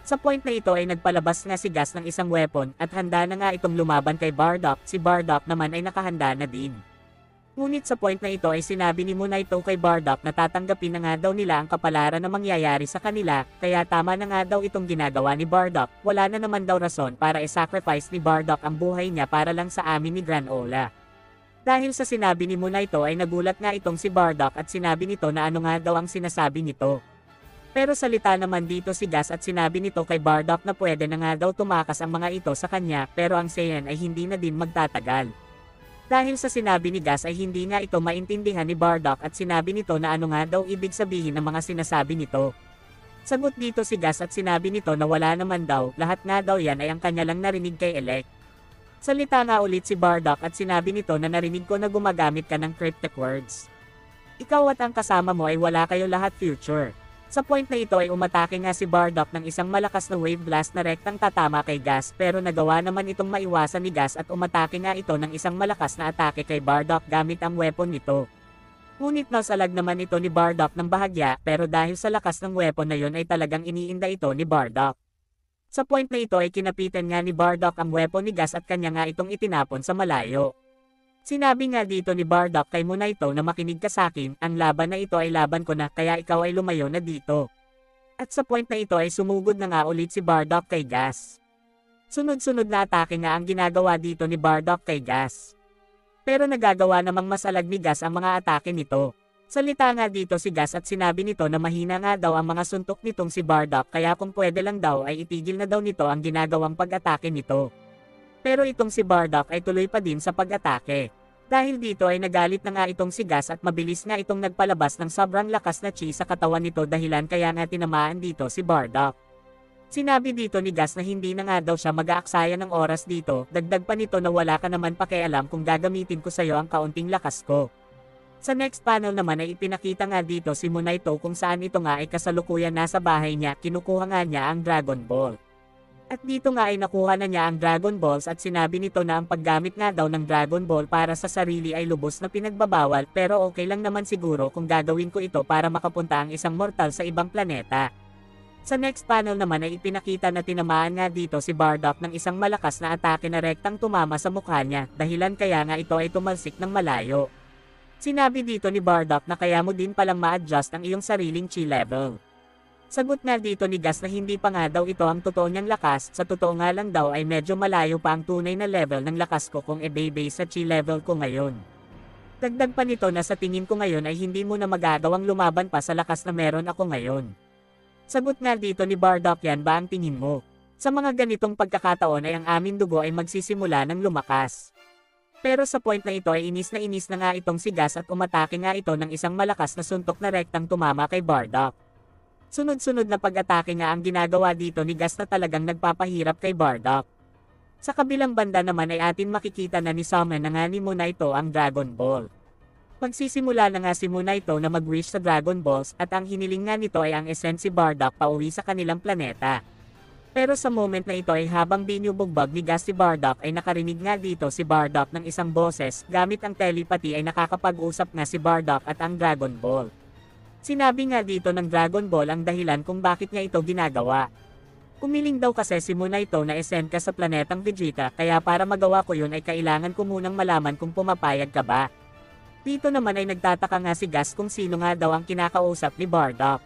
Sa point na ito ay nagpalabas nga si Gas ng isang weapon at handa na nga itong lumaban kay Bardock, si Bardock naman ay nakahanda na din. Ngunit sa point na ito ay sinabi ni Monaito kay Bardock na tatanggapin na nga daw nila ang kapalaran na mangyayari sa kanila, kaya tama na nga daw itong ginagawa ni Bardock, wala na naman daw rason para i-sacrifice ni Bardock ang buhay niya para lang sa amin ni Granola. Dahil sa sinabi ni Monaito ay nagulat nga itong si Bardock at sinabi nito na ano nga daw ang sinasabi nito. Pero salita naman dito si Gas at sinabi nito kay Bardock na pwede na nga daw tumakas ang mga ito sa kanya pero ang Saiyan ay hindi na din magtatagal. Dahil sa sinabi ni Gas ay hindi nga ito maintindihan ni Bardock at sinabi nito na ano nga daw ibig sabihin ng mga sinasabi nito. Sagot dito si Gas at sinabi nito na wala naman daw, lahat nga daw yan ay ang kanya lang narinig kay Elec. Salita nga ulit si Bardock at sinabi nito na narinig ko na gumagamit ka ng cryptic words. Ikaw at ang kasama mo ay wala kayo lahat future. Sa point na ito ay umatake nga si Bardock ng isang malakas na wave blast na rektang tatama kay Gas pero nagawa naman itong maiwasan ni Gas at umatake nga ito ng isang malakas na atake kay Bardock gamit ang weapon nito. Ngunit nasalag naman ito ni Bardock ng bahagya pero dahil sa lakas ng weapon na yon ay talagang iniinda ito ni Bardock. Sa point na ito ay kinapitan nga ni Bardock ang weapon ni Gas at kanya nga itong itinapon sa malayo. Sinabi nga dito ni Bardock kay Monaito na makinig ka sa akin, ang laban na ito ay laban ko na kaya ikaw ay lumayo na dito. At sa point na ito ay sumugod na nga ulit si Bardock kay Gas. Sunod-sunod na atake nga ang ginagawa dito ni Bardock kay Gas. Pero nagagawa namang masalag ni Gas ang mga atake nito. Salita nga dito si Gas at sinabi nito na mahina nga daw ang mga suntok nitong si Bardock kaya kung pwede lang daw ay itigil na daw nito ang ginagawang pag-atake nito. Pero itong si Bardock ay tuloy pa din sa pag-atake. Dahil dito ay nagalit na nga itong si Gas at mabilis nga itong nagpalabas ng sobrang lakas na chi sa katawan nito dahilan kaya nga tinamaan dito si Bardock. Sinabi dito ni Gas na hindi na nga daw siya mag-aaksaya ng oras dito, dagdag pa nito na wala ka naman pakialam kung gagamitin ko sa'yo ang kaunting lakas ko. Sa next panel naman ay ipinakita nga dito si Monaito kung saan ito nga ay kasalukuyan nasa bahay niya, kinukuha nga niya ang Dragon Ball. At dito nga ay nakuha na niya ang Dragon Balls at sinabi nito na ang paggamit nga daw ng Dragon Ball para sa sarili ay lubos na pinagbabawal pero okay lang naman siguro kung gagawin ko ito para makapunta ang isang mortal sa ibang planeta. Sa next panel naman ay ipinakita na tinamaan nga dito si Bardock ng isang malakas na atake na rektang tumama sa mukha niya dahilan kaya nga ito ay tumalsik ng malayo. Sinabi dito ni Bardock na kaya mo din palang ma-adjust ang iyong sariling chi level. Sagot nga dito ni Gas na hindi pa nga daw ito ang totoo niyang lakas, sa totoo nga lang daw ay medyo malayo pa ang tunay na level ng lakas ko kung e-base sa chi level ko ngayon. Dagdag pa nito na sa tingin ko ngayon ay hindi mo na magagawang lumaban pa sa lakas na meron ako ngayon. Sagot nga dito ni Bardock, yan ba ang tingin mo? Sa mga ganitong pagkakataon ay ang aming dugo ay magsisimula ng lumakas. Pero sa point na ito ay inis na nga itong si Gus at umatake nga ito ng isang malakas na suntok na rektang tumama kay Bardock. Sunod-sunod na pag-atake nga ang ginagawa dito ni Gus na talagang nagpapahirap kay Bardock. Sa kabilang banda naman ay atin makikita na ni Summon na nga ni Monaito ang Dragon Ball. Magsisimula na nga si Monaito na mag-wish sa Dragon Balls at ang hiniling nga nito ay ang essence si Bardock pauwi sa kanilang planeta. Pero sa moment na ito ay habang binubugbog ni Gus si Bardock ay nakarinig nga dito si Bardock ng isang boses gamit ang telepathy ay nakakapag-usap nga si Bardock at ang Dragon Ball. Sinabi nga dito ng Dragon Ball ang dahilan kung bakit niya ito ginagawa. Umiling daw kasi si Monaito na esend ka sa planetang Vegeta kaya para magawa ko yun ay kailangan ko munang malaman kung pumapayag ka ba. Dito naman ay nagtataka nga si Gus kung sino nga daw ang kinakausap ni Bardock.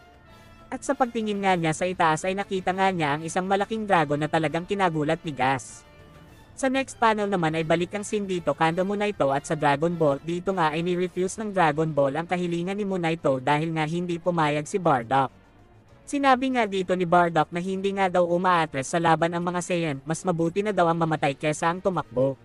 At sa pagtingin nga niya sa itaas ay nakita nga niya ang isang malaking dragon na talagang kinagulat ni Gus. Sa next panel naman ay balik ang scene dito kanda Monaito at sa Dragon Ball dito nga ay ni-refuse ng Dragon Ball ang kahilingan ni Monaito dahil nga hindi pumayag si Bardock. Sinabi nga dito ni Bardock na hindi nga daw umaatres sa laban ang mga Saiyan, mas mabuti na daw ang mamatay kesa ang tumakbo.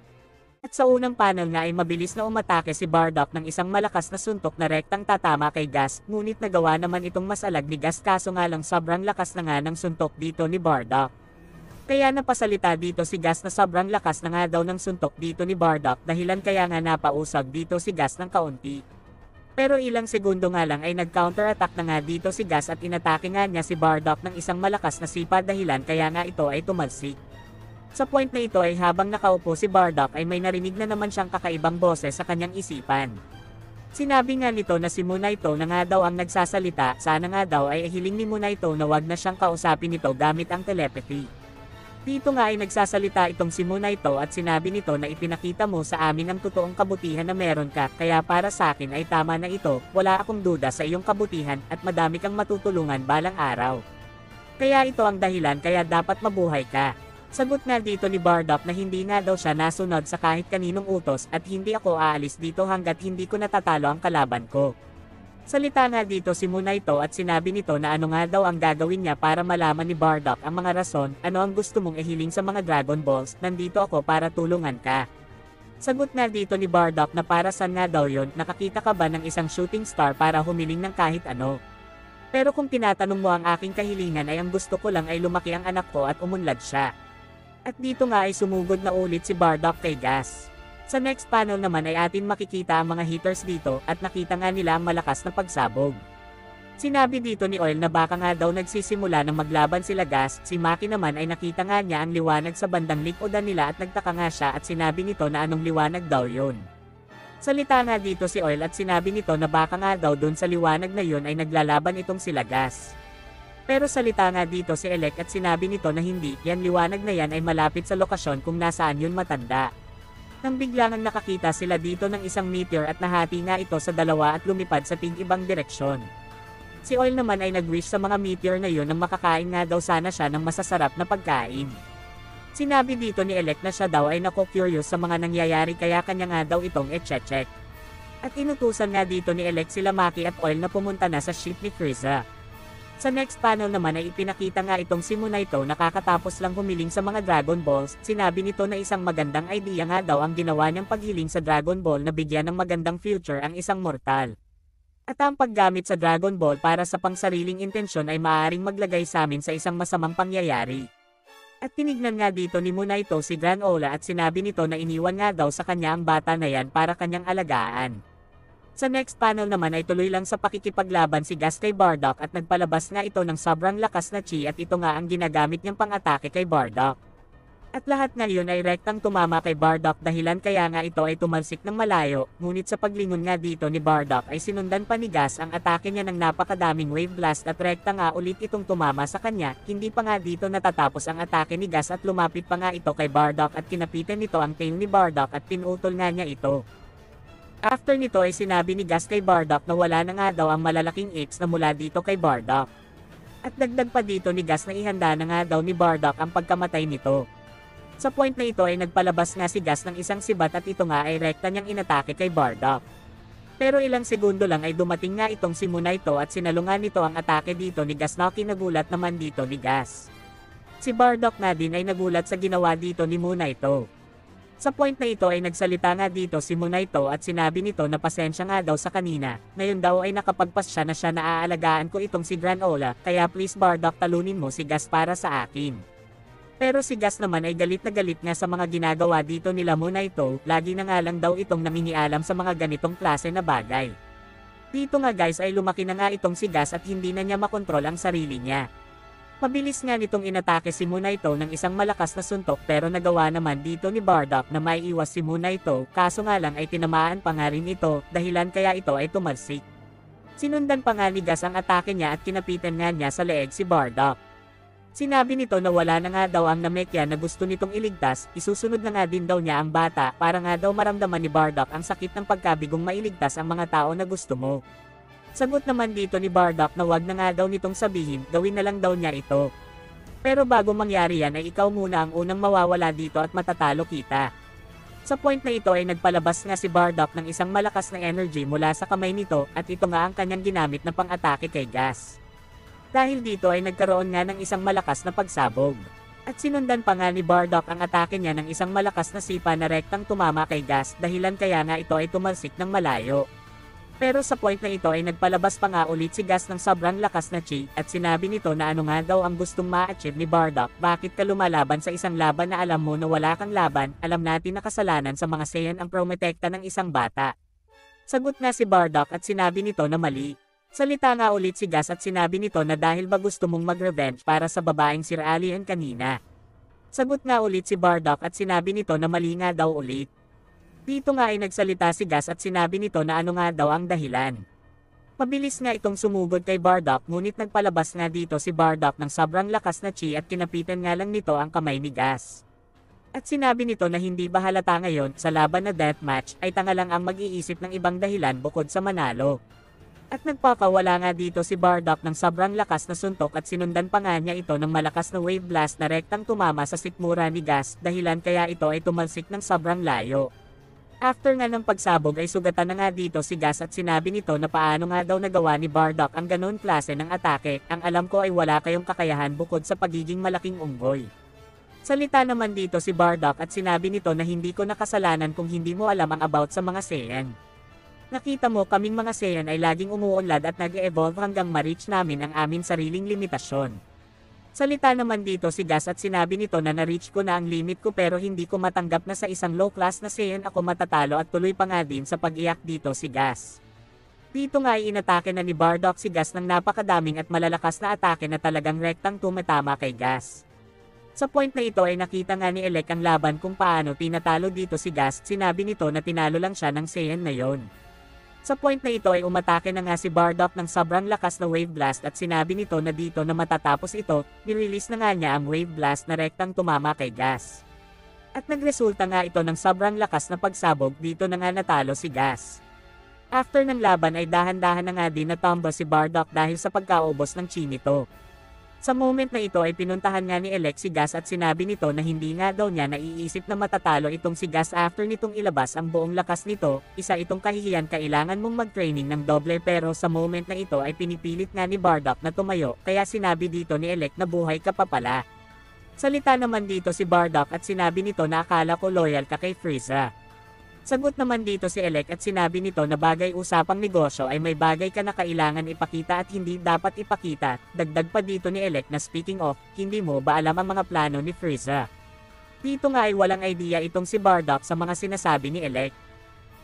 At sa unang panel nga ay mabilis na umatake si Bardock ng isang malakas na suntok na rektang tatama kay Gus, ngunit nagawa naman itong masalag ni Gus kaso nga lang sobrang lakas na nga ng suntok dito ni Bardock. Kaya napasalita dito si Gus na sobrang lakas na nga daw ng suntok dito ni Bardock dahilan kaya nga napausag dito si Gus ng kaunti. Pero ilang segundo nga lang ay nag-counterattack na nga dito si Gus at inatake nga niya si Bardock ng isang malakas na sipa dahilan kaya nga ito ay tumalsik. Sa point na ito ay habang nakaupo si Bardock ay may narinig na naman siyang kakaibang boses sa kanyang isipan. Sinabi nga nito na si Monaito na nga daw ang nagsasalita, sana nga daw ay hiling ni Monaito na wag na siyang kausapin nito gamit ang telepathy. Dito nga ay nagsasalita itong si Monaito at sinabi nito na ipinakita mo sa amin ang totoong kabutihan na meron ka, kaya para sa akin ay tama na ito, wala akong duda sa iyong kabutihan at madami kang matutulungan balang araw. Kaya ito ang dahilan kaya dapat mabuhay ka. Sagot nga dito ni Bardock na hindi nga daw siya nasunod sa kahit kaninong utos at hindi ako aalis dito hanggat hindi ko natatalo ang kalaban ko. Salita nga dito si Monaito at sinabi nito na ano nga daw ang gagawin niya para malaman ni Bardock ang mga rason, ano ang gusto mong ihiling sa mga Dragon Balls, nandito ako para tulungan ka. Sagot nga dito ni Bardock na para saan nga daw yun, nakakita ka ba ng isang shooting star para humiling ng kahit ano? Pero kung tinatanong mo ang aking kahilingan ay ang gusto ko lang ay lumaki ang anak ko at umunlad siya. At dito nga ay sumugod na ulit si Bardock kay Gus. Sa next panel naman ay atin makikita ang mga hitters dito at nakita nga nila ang malakas na pagsabog. Sinabi dito ni Oil na baka nga daw nagsisimula ng maglaban sila Gus, si Maki naman ay nakita nga niya ang liwanag sa bandang likodan nila at nagtaka nga siya at sinabi nito na anong liwanag daw yun. Salita nga dito si Oil at sinabi nito na baka nga daw dun sa liwanag na yun ay naglalaban itong sila Gus. Pero salita nga dito si Elec at sinabi nito na hindi, yan liwanag na yan ay malapit sa lokasyon kung nasaan yun matanda. Nang biglang nakakita sila dito ng isang meteor at nahati nga ito sa dalawa at lumipad sa tig-ibang direksyon. Si Oil naman ay nag-wish sa mga meteor na yun na makakain nga daw sana siya ng masasarap na pagkain. Sinabi dito ni Elec na siya daw ay nako-curious sa mga nangyayari kaya kanya nga daw itong e-check. At inutusan nga dito ni Elec sila Maki at Oil na pumunta na sa ship ni Frieza. Sa next panel naman ay ipinakita nga itong si Monaito nakakatapos lang humiling sa mga Dragon Balls, sinabi nito na isang magandang idea nga daw ang ginawa niyang paghiling sa Dragon Ball na bigyan ng magandang future ang isang mortal. At ang paggamit sa Dragon Ball para sa pangsariling intensyon ay maaaring maglagay sa amin sa isang masamang pangyayari. At tinignan nga dito ni Monaito si Granola at sinabi nito na iniwan nga daw sa kanya ang bata na yan para kanyang alagaan. Sa next panel naman ay tuloy lang sa pakikipaglaban si Gus kay Bardock at nagpalabas nga ito ng sobrang lakas na chi at ito nga ang ginagamit niyang pang-atake kay Bardock. At lahat ngayon ay rektang tumama kay Bardock dahilan kaya nga ito ay tumalsik ng malayo, ngunit sa paglingon nga dito ni Bardock ay sinundan pa ni Gus ang atake niya ng napakadaming wave blast at rekta nga ulit itong tumama sa kanya, hindi pa nga dito natatapos ang atake ni Gus at lumapit pa nga ito kay Bardock at kinapitan nito ang tail ni Bardock at pinutol nga niya ito. After nito ay sinabi ni Gus kay Bardock na wala na nga daw ang malalaking apes na mula dito kay Bardock. At dagdag pa dito ni Gus na ihanda na nga daw ni Bardock ang pagkamatay nito. Sa point na ito ay nagpalabas nga si Gus ng isang sibat at ito nga ay rekta niyang inatake kay Bardock. Pero ilang segundo lang ay dumating nga itong si Monaito at sinalungan nito ang atake dito ni Gus na kinagulat naman dito ni Gus. Si Bardock na din ay nagulat sa ginawa dito ni Monaito. Sa point na ito ay nagsalita nga dito si Monaito at sinabi nito na pasensya nga daw sa kanina, ngayon daw ay nakapagpas siya na naaalagaan ko itong si Granola, kaya please Bardock talunin mo si Gas para sa akin. Pero si Gas naman ay galit na galit nga sa mga ginagawa dito nila Monaito, lagi na nga lang daw itong nangingialam sa mga ganitong klase na bagay. Dito nga guys ay lumaki na nga itong si Gas at hindi na niya makontrol ang sarili niya. Mabilis nga nitong inatake si Monaito ng isang malakas na suntok pero nagawa naman dito ni Bardock na maiiwas si Monaito, kaso nga lang ay tinamaan pa nga rin ito, dahilan kaya ito ay tumalsik. Sinundan pa nga ni Gas ang atake niya at kinapitan nga niya sa leeg si Bardock. Sinabi nito na wala na nga daw ang Namekia na gusto nitong iligtas, isusunod na nga din daw niya ang bata para nga daw maramdaman ni Bardock ang sakit ng pagkabigong mailigtas ang mga tao na gusto mo. Sagot naman dito ni Bardock na wag na nga daw nitong sabihin, gawin na lang daw niya ito. Pero bago mangyari yan ay ikaw muna ang unang mawawala dito at matatalo kita. Sa point na ito ay nagpalabas nga si Bardock ng isang malakas na energy mula sa kamay nito at ito nga ang kanyang ginamit na pang-atake kay Gas. Dahil dito ay nagkaroon nga ng isang malakas na pagsabog. At sinundan pa nga ni Bardock ang atake niya ng isang malakas na sipa na rektang tumama kay Gas dahilan kaya nga ito ay tumalsik ng malayo. Pero sa point na ito ay nagpalabas pa nga ulit si Gas ng sobrang lakas na chi at sinabi nito na ano nga daw ang gustong ma-achieve ni Bardock, bakit ka lumalaban sa isang laban na alam mo na wala kang laban, alam natin na kasalanan sa mga Saiyan ang prometekta ng isang bata. Sagot nga si Bardock at sinabi nito na mali. Salita nga ulit si Gas at sinabi nito na dahil ba gusto mong mag-revenge para sa babaeng si Alien kanina. Sagot nga ulit si Bardock at sinabi nito na mali nga daw ulit. Dito nga ay nagsalita si Gas at sinabi nito na ano nga daw ang dahilan. Mabilis nga itong sumugod kay Bardock ngunit nagpalabas nga dito si Bardock ng sobrang lakas na chi at kinapitan nga lang nito ang kamay ni Gas. At sinabi nito na hindi ba halata ngayon sa laban na deathmatch ay tanga lang ang mag-iisip ng ibang dahilan bukod sa manalo. At nagpapawala nga dito si Bardock ng sobrang lakas na suntok at sinundan pa nga niya ito ng malakas na wave blast na rektang tumama sa sikmura ni Gas dahilan kaya ito ay tumalsik ng sobrang layo. After nga ng pagsabog ay sugatan na nga dito si Gas at sinabi nito na paano nga daw nagawa ni Bardock ang ganoon klase ng atake, ang alam ko ay wala kayong kakayahan bukod sa pagiging malaking unggoy. Salita naman dito si Bardock at sinabi nito na hindi ko nakasalanan kung hindi mo alam ang about sa mga Saiyan. Nakita mo kaming mga Saiyan ay laging umuunlad at nag-evolve hanggang ma-reach namin ang aming sariling limitasyon. Salita naman dito si Gas at sinabi nito na na-reach ko na ang limit ko pero hindi ko matanggap na sa isang low class na Saiyan ako matatalo at tuloy pa nga din sa pag-iyak dito si Gas. Dito nga ay inatake na ni Bardock si Gas ng napakadaming at malalakas na atake na talagang rektang tumatama kay Gas. Sa point na ito ay nakita nga ni Elec ang laban kung paano tinatalo dito si Gas, sinabi nito na tinalo lang siya ng Saiyan na yon. Sa point na ito ay umatake na nga si Bardock ng sobrang lakas na wave blast at sinabi nito na dito na matatapos ito, nirelease na nga niya ang wave blast na rektang tumama kay Gas. At nagresulta nga ito ng sobrang lakas na pagsabog, dito na nga natalo si Gas. After ng laban ay dahan-dahan na nga din natumba si Bardock dahil sa pagkaubos ng chi nito. Sa moment na ito ay pinuntahan nga ni Elec si Gas at sinabi nito na hindi nga daw niya naiisip na matatalo itong si Gas after nitong ilabas ang buong lakas nito, isa itong kahihiyan kailangan mong mag-training ng doble pero sa moment na ito ay pinipilit nga ni Bardock na tumayo kaya sinabi dito ni Elec na buhay ka pa pala. Salita naman dito si Bardock at sinabi nito na akala ko loyal ka kay Frieza. Sagot naman dito si Elec at sinabi nito na bagay usapang negosyo ay may bagay ka na kailangan ipakita at hindi dapat ipakita, dagdag pa dito ni Elec na speaking of, hindi mo ba alam ang mga plano ni Frieza? Dito nga ay walang idea itong si Bardock sa mga sinasabi ni Elec.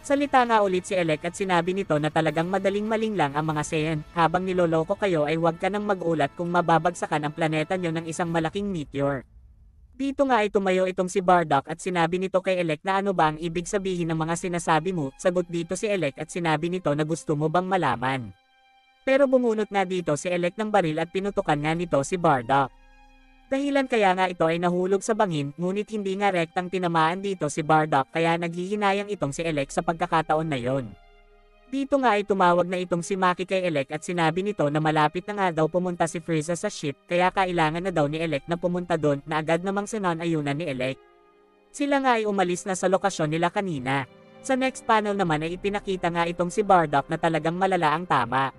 Salita nga ulit si Elec at sinabi nito na talagang madaling maling lang ang mga Saiyan, habang niloloko kayo ay huwag ka nang mag-ulat kung mababagsakan ang planeta nyo ng isang malaking meteor. Dito nga ay tumayo itong si Bardock at sinabi nito kay Elec na ano ba ang ibig sabihin ng mga sinasabi mo, sagot dito si Elec at sinabi nito na gusto mo bang malaman. Pero bumunot nga dito si Elec ng baril at pinutukan nga nito si Bardock. Dahilan kaya nga ito ay nahulog sa bangin, ngunit hindi nga rektang tinamaan dito si Bardock kaya naghihinayang itong si Elec sa pagkakataon na yon. Dito nga ay tumawag na itong si Maki kay Elec at sinabi nito na malapit na nga daw pumunta si Frieza sa ship kaya kailangan na daw ni Elec na pumunta doon na agad namang sinanayunan ni Elec. Sila nga ay umalis na sa lokasyon nila kanina. Sa next panel naman ay ipinakita nga itong si Bardock na talagang malala ang tama.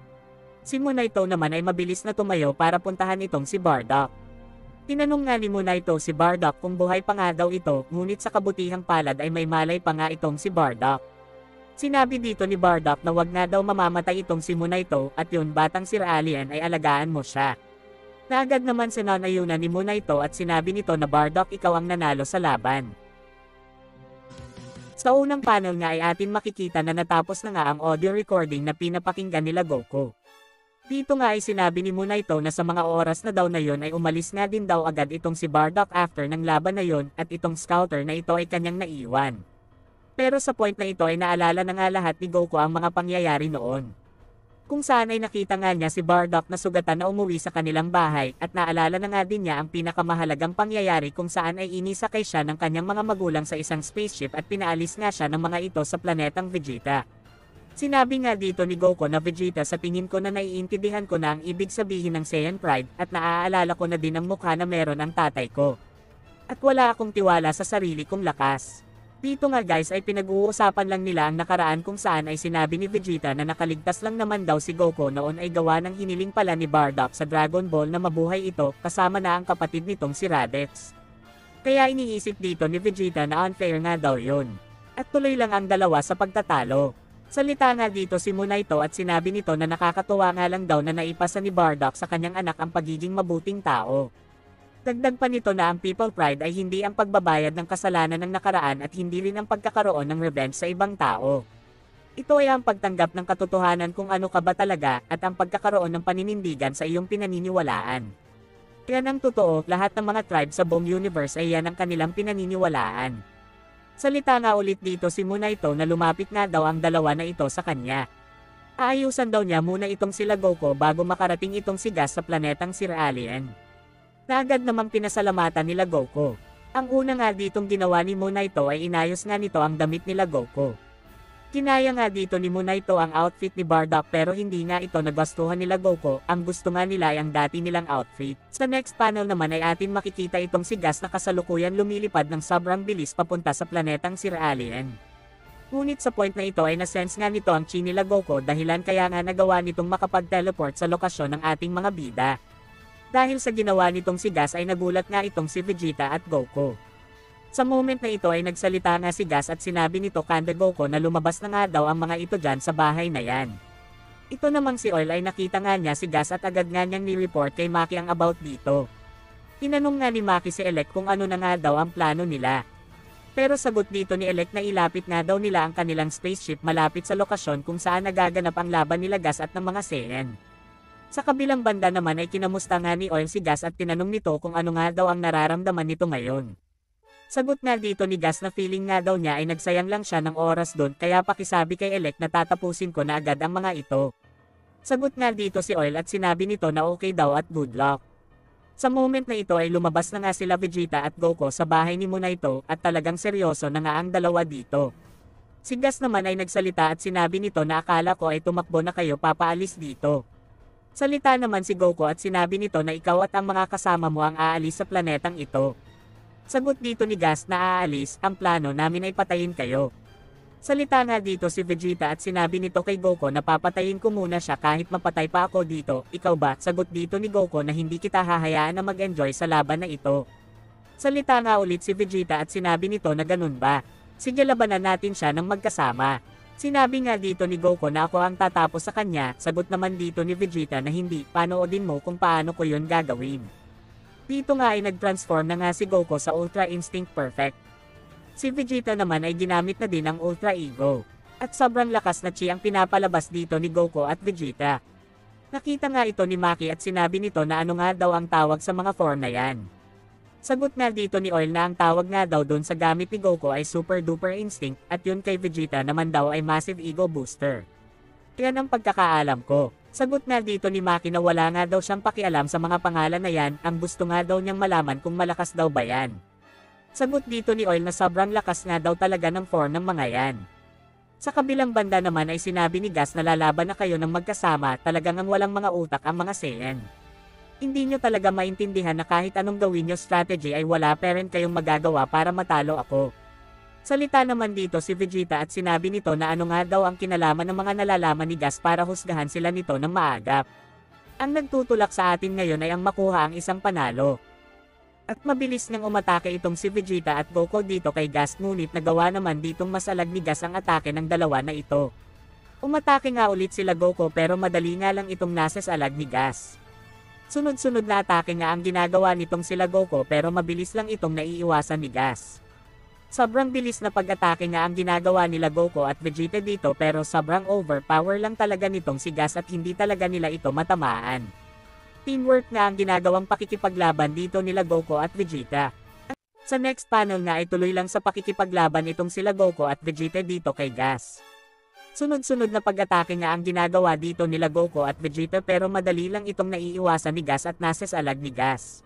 Si Monaito naman ay mabilis na tumayo para puntahan itong si Bardock. Tinanong nga ni Monaito si Bardock kung buhay pa nga daw ito, ngunit sa kabutihang palad ay may malay pa nga itong si Bardock. Sinabi dito ni Bardock na wag nga daw mamamatay itong si Monaito at yun batang Sir Alien ay alagaan mo siya. Naagad naman sinanayunan ni Monaito at sinabi nito na Bardock ikaw ang nanalo sa laban. Sa unang panel nga ay atin makikita na natapos na nga ang audio recording na pinapakinggan nila Goku. Dito nga ay sinabi ni Monaito na sa mga oras na daw na yon ay umalis nga din daw agad itong si Bardock after ng laban na yon at itong scouter na ito ay kanyang naiwan. Pero sa point na ito ay naalala na nga lahat ni Goku ang mga pangyayari noon. Kung saan ay nakita nga niya si Bardock na sugatan na umuwi sa kanilang bahay at naalala na nga din niya ang pinakamahalagang pangyayari kung saan ay inisakay siya ng kanyang mga magulang sa isang spaceship at pinaalis nga siya ng mga ito sa planetang Vegeta. Sinabi nga dito ni Goku na Vegeta sa tingin ko na naiintindihan ko na ang ibig sabihin ng Saiyan Pride at naaalala ko na din ang mukha na meron ang tatay ko. At wala akong tiwala sa sarili kong lakas. Dito nga guys ay pinag-uusapan lang nila ang nakaraan kung saan ay sinabi ni Vegeta na nakaligtas lang naman daw si Goku noon ay gawa ng hiniling pala ni Bardock sa Dragon Ball na mabuhay ito kasama na ang kapatid nitong si Raditz. Kaya iniisip dito ni Vegeta na unfair nga daw yun. At tuloy lang ang dalawa sa pagtatalo. Salita nga dito si Monaito at sinabi nito na nakakatuwa nga lang daw na naipasa ni Bardock sa kanyang anak ang pagiging mabuting tao. Dagdag pa nito na ang People Pride ay hindi ang pagbabayad ng kasalanan ng nakaraan at hindi rin ang pagkakaroon ng revenge sa ibang tao. Ito ay ang pagtanggap ng katotohanan kung ano ka ba talaga at ang pagkakaroon ng paninindigan sa iyong pinaniniwalaan. Yan ang totoo, lahat ng mga tribe sa buong universe ay yan ang kanilang pinaniniwalaan. Salita nga ulit dito si Monaito na lumapit nga daw ang dalawa na ito sa kanya. Aayusan daw niya muna itong sila Goku bago makarating itong si Gas sa planetang Sir Alien. Naagad namang pinasalamatan nila Goku. Ang una nga ditong ginawa ni Monaito ay inayos nga nito ang damit nila Goku. Kinaya nga dito ni Monaito ang outfit ni Bardock pero hindi nga ito nagustuhan nila Goku, ang gusto nga nila ay ang dati nilang outfit. Sa next panel naman ay atin makikita itong si Gas na kasalukuyan lumilipad ng sobrang bilis papunta sa planetang Sir Alien. Ngunit sa point na ito ay nasense nga nito ang chi nila Goku dahilan kaya nga nagawa nitong makapag-teleport sa lokasyon ng ating mga bida. Dahil sa ginawa nitong si Gas ay nagulat nga itong si Vegeta at Goku. Sa moment na ito ay nagsalita nga si Gas at sinabi nito kanda Goku na lumabas na nga daw ang mga ito dyan sa bahay na yan. Ito namang si Oil ay nakita nga niya si Gas at agad nga niyang ni-report kay Maki ang about dito. Tinanong nga ni Maki si Elec kung ano na nga daw ang plano nila. Pero sagot dito ni Elec na ilapit nga daw nila ang kanilang spaceship malapit sa lokasyon kung saan nagaganap ang laban nila Gas at ng mga Saiyan. Sa kabilang banda naman ay kinamusta nga ni Oil si Gas at tinanong nito kung ano nga daw ang nararamdaman nito ngayon. Sagot nga dito ni Gas na feeling nga daw niya ay nagsayang lang siya ng oras doon kaya pakisabi kay Elec na tatapusin ko na agad ang mga ito. Sagot nga dito si Oil at sinabi nito na okay daw at good luck. Sa moment na ito ay lumabas na nga sila Vegeta at Goku sa bahay ni Monaito at talagang seryoso na nga ang dalawa dito. Si Gas naman ay nagsalita at sinabi nito na akala ko ay tumakbo na kayo papaalis dito. Salita naman si Goku at sinabi nito na ikaw at ang mga kasama mo ang aalis sa planetang ito. Sagot dito ni Gas na aalis, ang plano namin ay patayin kayo. Salita nga dito si Vegeta at sinabi nito kay Goku na papatayin ko muna siya kahit mapatay pa ako dito, ikaw ba? Sagot dito ni Goku na hindi kita hahayaan na mag-enjoy sa laban na ito. Salita nga ulit si Vegeta at sinabi nito na ganun ba? Sige labanan natin siya ng magkasama. Sinabi nga dito ni Goku na ako ang tatapos sa kanya, sagot naman dito ni Vegeta na hindi, panoodin mo kung paano ko yun gagawin. Dito nga ay nag-transform na nga si Goku sa Ultra Instinct Perfect. Si Vegeta naman ay ginamit na din ang Ultra Ego. At sobrang lakas na chi ang pinapalabas dito ni Goku at Vegeta. Nakita nga ito ni Maki at sinabi nito na ano nga daw ang tawag sa mga form na yan. Sagot nga dito ni Oil na ang tawag nga daw dun sa gamit ni Goku ay Super Duper Instinct at yun kay Vegeta naman daw ay Massive Ego Booster. Yan ang pagkakaalam ko. Sagot nga dito ni Maki na wala nga daw siyang pakialam sa mga pangalan na yan, ang gusto nga daw niyang malaman kung malakas daw ba yan. Sagot dito ni Oil na sobrang lakas nga daw talaga ng form ng mga yan. Sa kabilang banda naman ay sinabi ni Gas na lalaban na kayo ng magkasama, talagang ang walang mga utak ang mga Saiyan. Hindi nyo talaga maintindihan na kahit anong gawin nyo strategy ay wala pa rin kayong magagawa para matalo ako. Salita naman dito si Vegeta at sinabi nito na ano nga daw ang kinalaman ng mga nalalaman ni Gas para husgahan sila nito ng maagap. Ang nagtutulak sa atin ngayon ay ang makuha ang isang panalo. At mabilis nang umatake itong si Vegeta at Goku dito kay Gas, ngunit nagawa naman ditong masalag ni Gas ang atake ng dalawa na ito. Umatake nga ulit sila Goku pero madali nga lang itong nasasalag ni Gas. Sunod-sunod na atake nga ang ginagawa nitong sila Goku pero mabilis lang itong naiiwasan ni Gas. Sobrang bilis na pag-atake nga ang ginagawa nila Goku at Vegeta dito pero sobrang overpower lang talaga nitong si Gas at hindi talaga nila ito matamaan. Teamwork nga ang ginagawang pakikipaglaban dito nila Goku at Vegeta. Sa next panel nga ay tuloy lang sa pakikipaglaban itong sila Goku at Vegeta dito kay Gas. Sunod-sunod na pag-atake nga ang ginagawa dito nila Goku at Vegeta pero madali lang itong naiiwasan ni Gas at nasasalag ni Gas.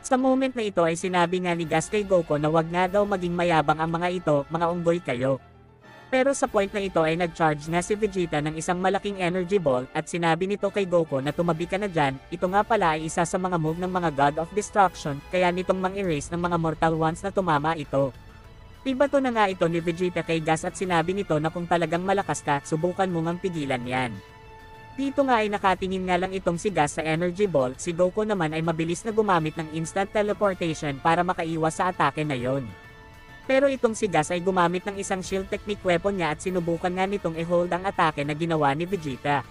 Sa moment na ito ay sinabi nga ni Gas kay Goku na wag nga daw maging mayabang ang mga ito, mga unggoy kayo. Pero sa point na ito ay nag-charge nga si Vegeta ng isang malaking energy ball at sinabi nito kay Goku na tumabi ka na dyan, ito nga pala ay isa sa mga move ng mga God of Destruction, kaya nitong mang-erase ng mga mortal ones na tumama ito. Pibato na nga ito ni Vegeta kay Gas at sinabi nito na kung talagang malakas ka, subukan mo ngang pigilan yan. Dito nga ay nakatingin nga lang itong si Gas sa energy ball, si Goku naman ay mabilis na gumamit ng instant teleportation para makaiwas sa atake na yon. Pero itong si Gas ay gumamit ng isang shield technique weapon niya at sinubukan nga nitong i-hold ang atake na ginawa ni Vegeta.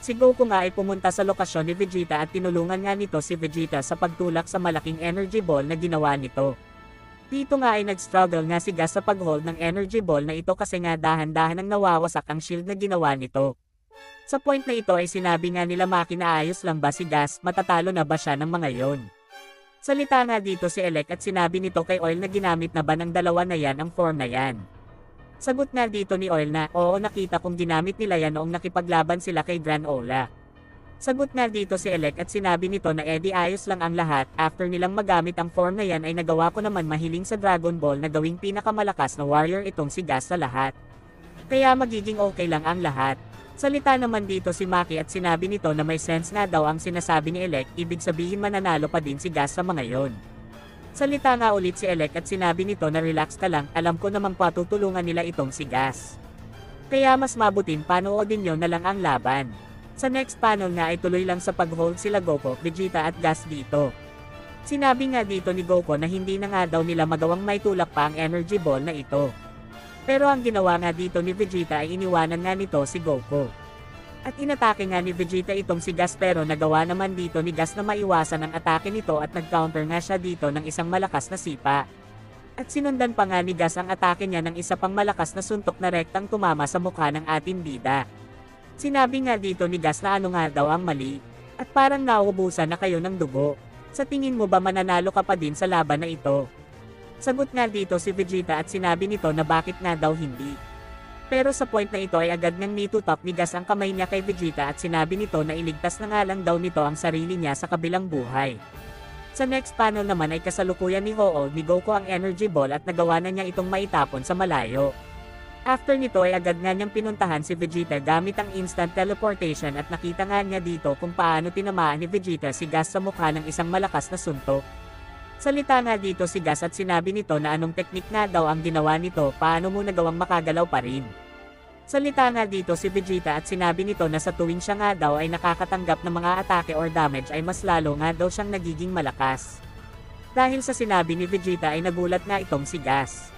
Si Goku nga ay pumunta sa lokasyon ni Vegeta at tinulungan nga nito si Vegeta sa pagtulak sa malaking energy ball na ginawa nito. Dito nga ay nag-struggle nga si Gas sa pag-hold ng energy ball na ito kasi nga dahan-dahan ang nawawasak ang shield na ginawa nito. Sa point na ito ay sinabi nga nila Maki na ayos lang ba si Gas, matatalo na ba siya ng mga yon. Salita nga dito si Elec at sinabi nito kay Oil na ginamit na ba ng dalawa na yan ang form na yan. Sagot nga dito ni Oil na, oo nakita kong ginamit nila yan noong nakipaglaban sila kay Granola. Sagot nga dito si Elec at sinabi nito na edi ayos lang ang lahat, after nilang magamit ang form na yan ay nagawa ko naman mahiling sa Dragon Ball na gawing pinakamalakas na warrior itong si Gas sa lahat. Kaya magiging okay lang ang lahat. Salita naman dito si Maki at sinabi nito na may sense nga daw ang sinasabi ni Elec, ibig sabihin mananalo pa din si Gas sa mga yon. Salita nga ulit si Elec at sinabi nito na relax ka lang, alam ko namang patutulungan nila itong si Gas. Kaya mas mabuting panoodin nyo na lang ang laban. Sa next panel nga ay tuloy lang sa pag-hold sila Goku, Vegeta at Gas dito. Sinabi nga dito ni Goku na hindi na nga daw nila magawang may tulak pa ang energy ball na ito. Pero ang ginawa nga dito ni Vegeta ay iniwanan nga nito si Goku. At inatake nga ni Vegeta itong si Gas pero nagawa naman dito ni Gas na maiwasan ang atake nito at nag-counter nga siya dito ng isang malakas na sipa. At sinundan pa nga ni Gas ang atake niya ng isa pang malakas na suntok na rektang tumama sa mukha ng ating bida. Sinabi nga dito ni Gas na ano nga daw ang mali, at parang nauubusan na kayo ng dugo. Sa tingin mo ba mananalo ka pa din sa laban na ito? Sagot nga dito si Vegeta at sinabi nito na bakit nga daw hindi. Pero sa point na ito ay agad ngang nitutok ni Gas ang kamay niya kay Vegeta at sinabi nito na iligtas na nga lang daw nito ang sarili niya sa kabilang buhay. Sa next panel naman ay kasalukuyan ni Ho-Oh ni Goku ang energy ball at nagawa na niya itong maitapon sa malayo. After nito ay agad nga niyang pinuntahan si Vegeta gamit ang instant teleportation at nakita nga niya dito kung paano tinamaan ni Vegeta si Gas sa mukha ng isang malakas na suntok. Salita nga dito si Gas at sinabi nito na anong teknik nga daw ang ginawa nito, paano mo nagawang makagalaw pa rin. Salita nga dito si Vegeta at sinabi nito na sa tuwing siya nga daw ay nakakatanggap ng mga atake or damage ay mas lalo nga daw siyang nagiging malakas. Dahil sa sinabi ni Vegeta ay nagulat nga itong si Gas.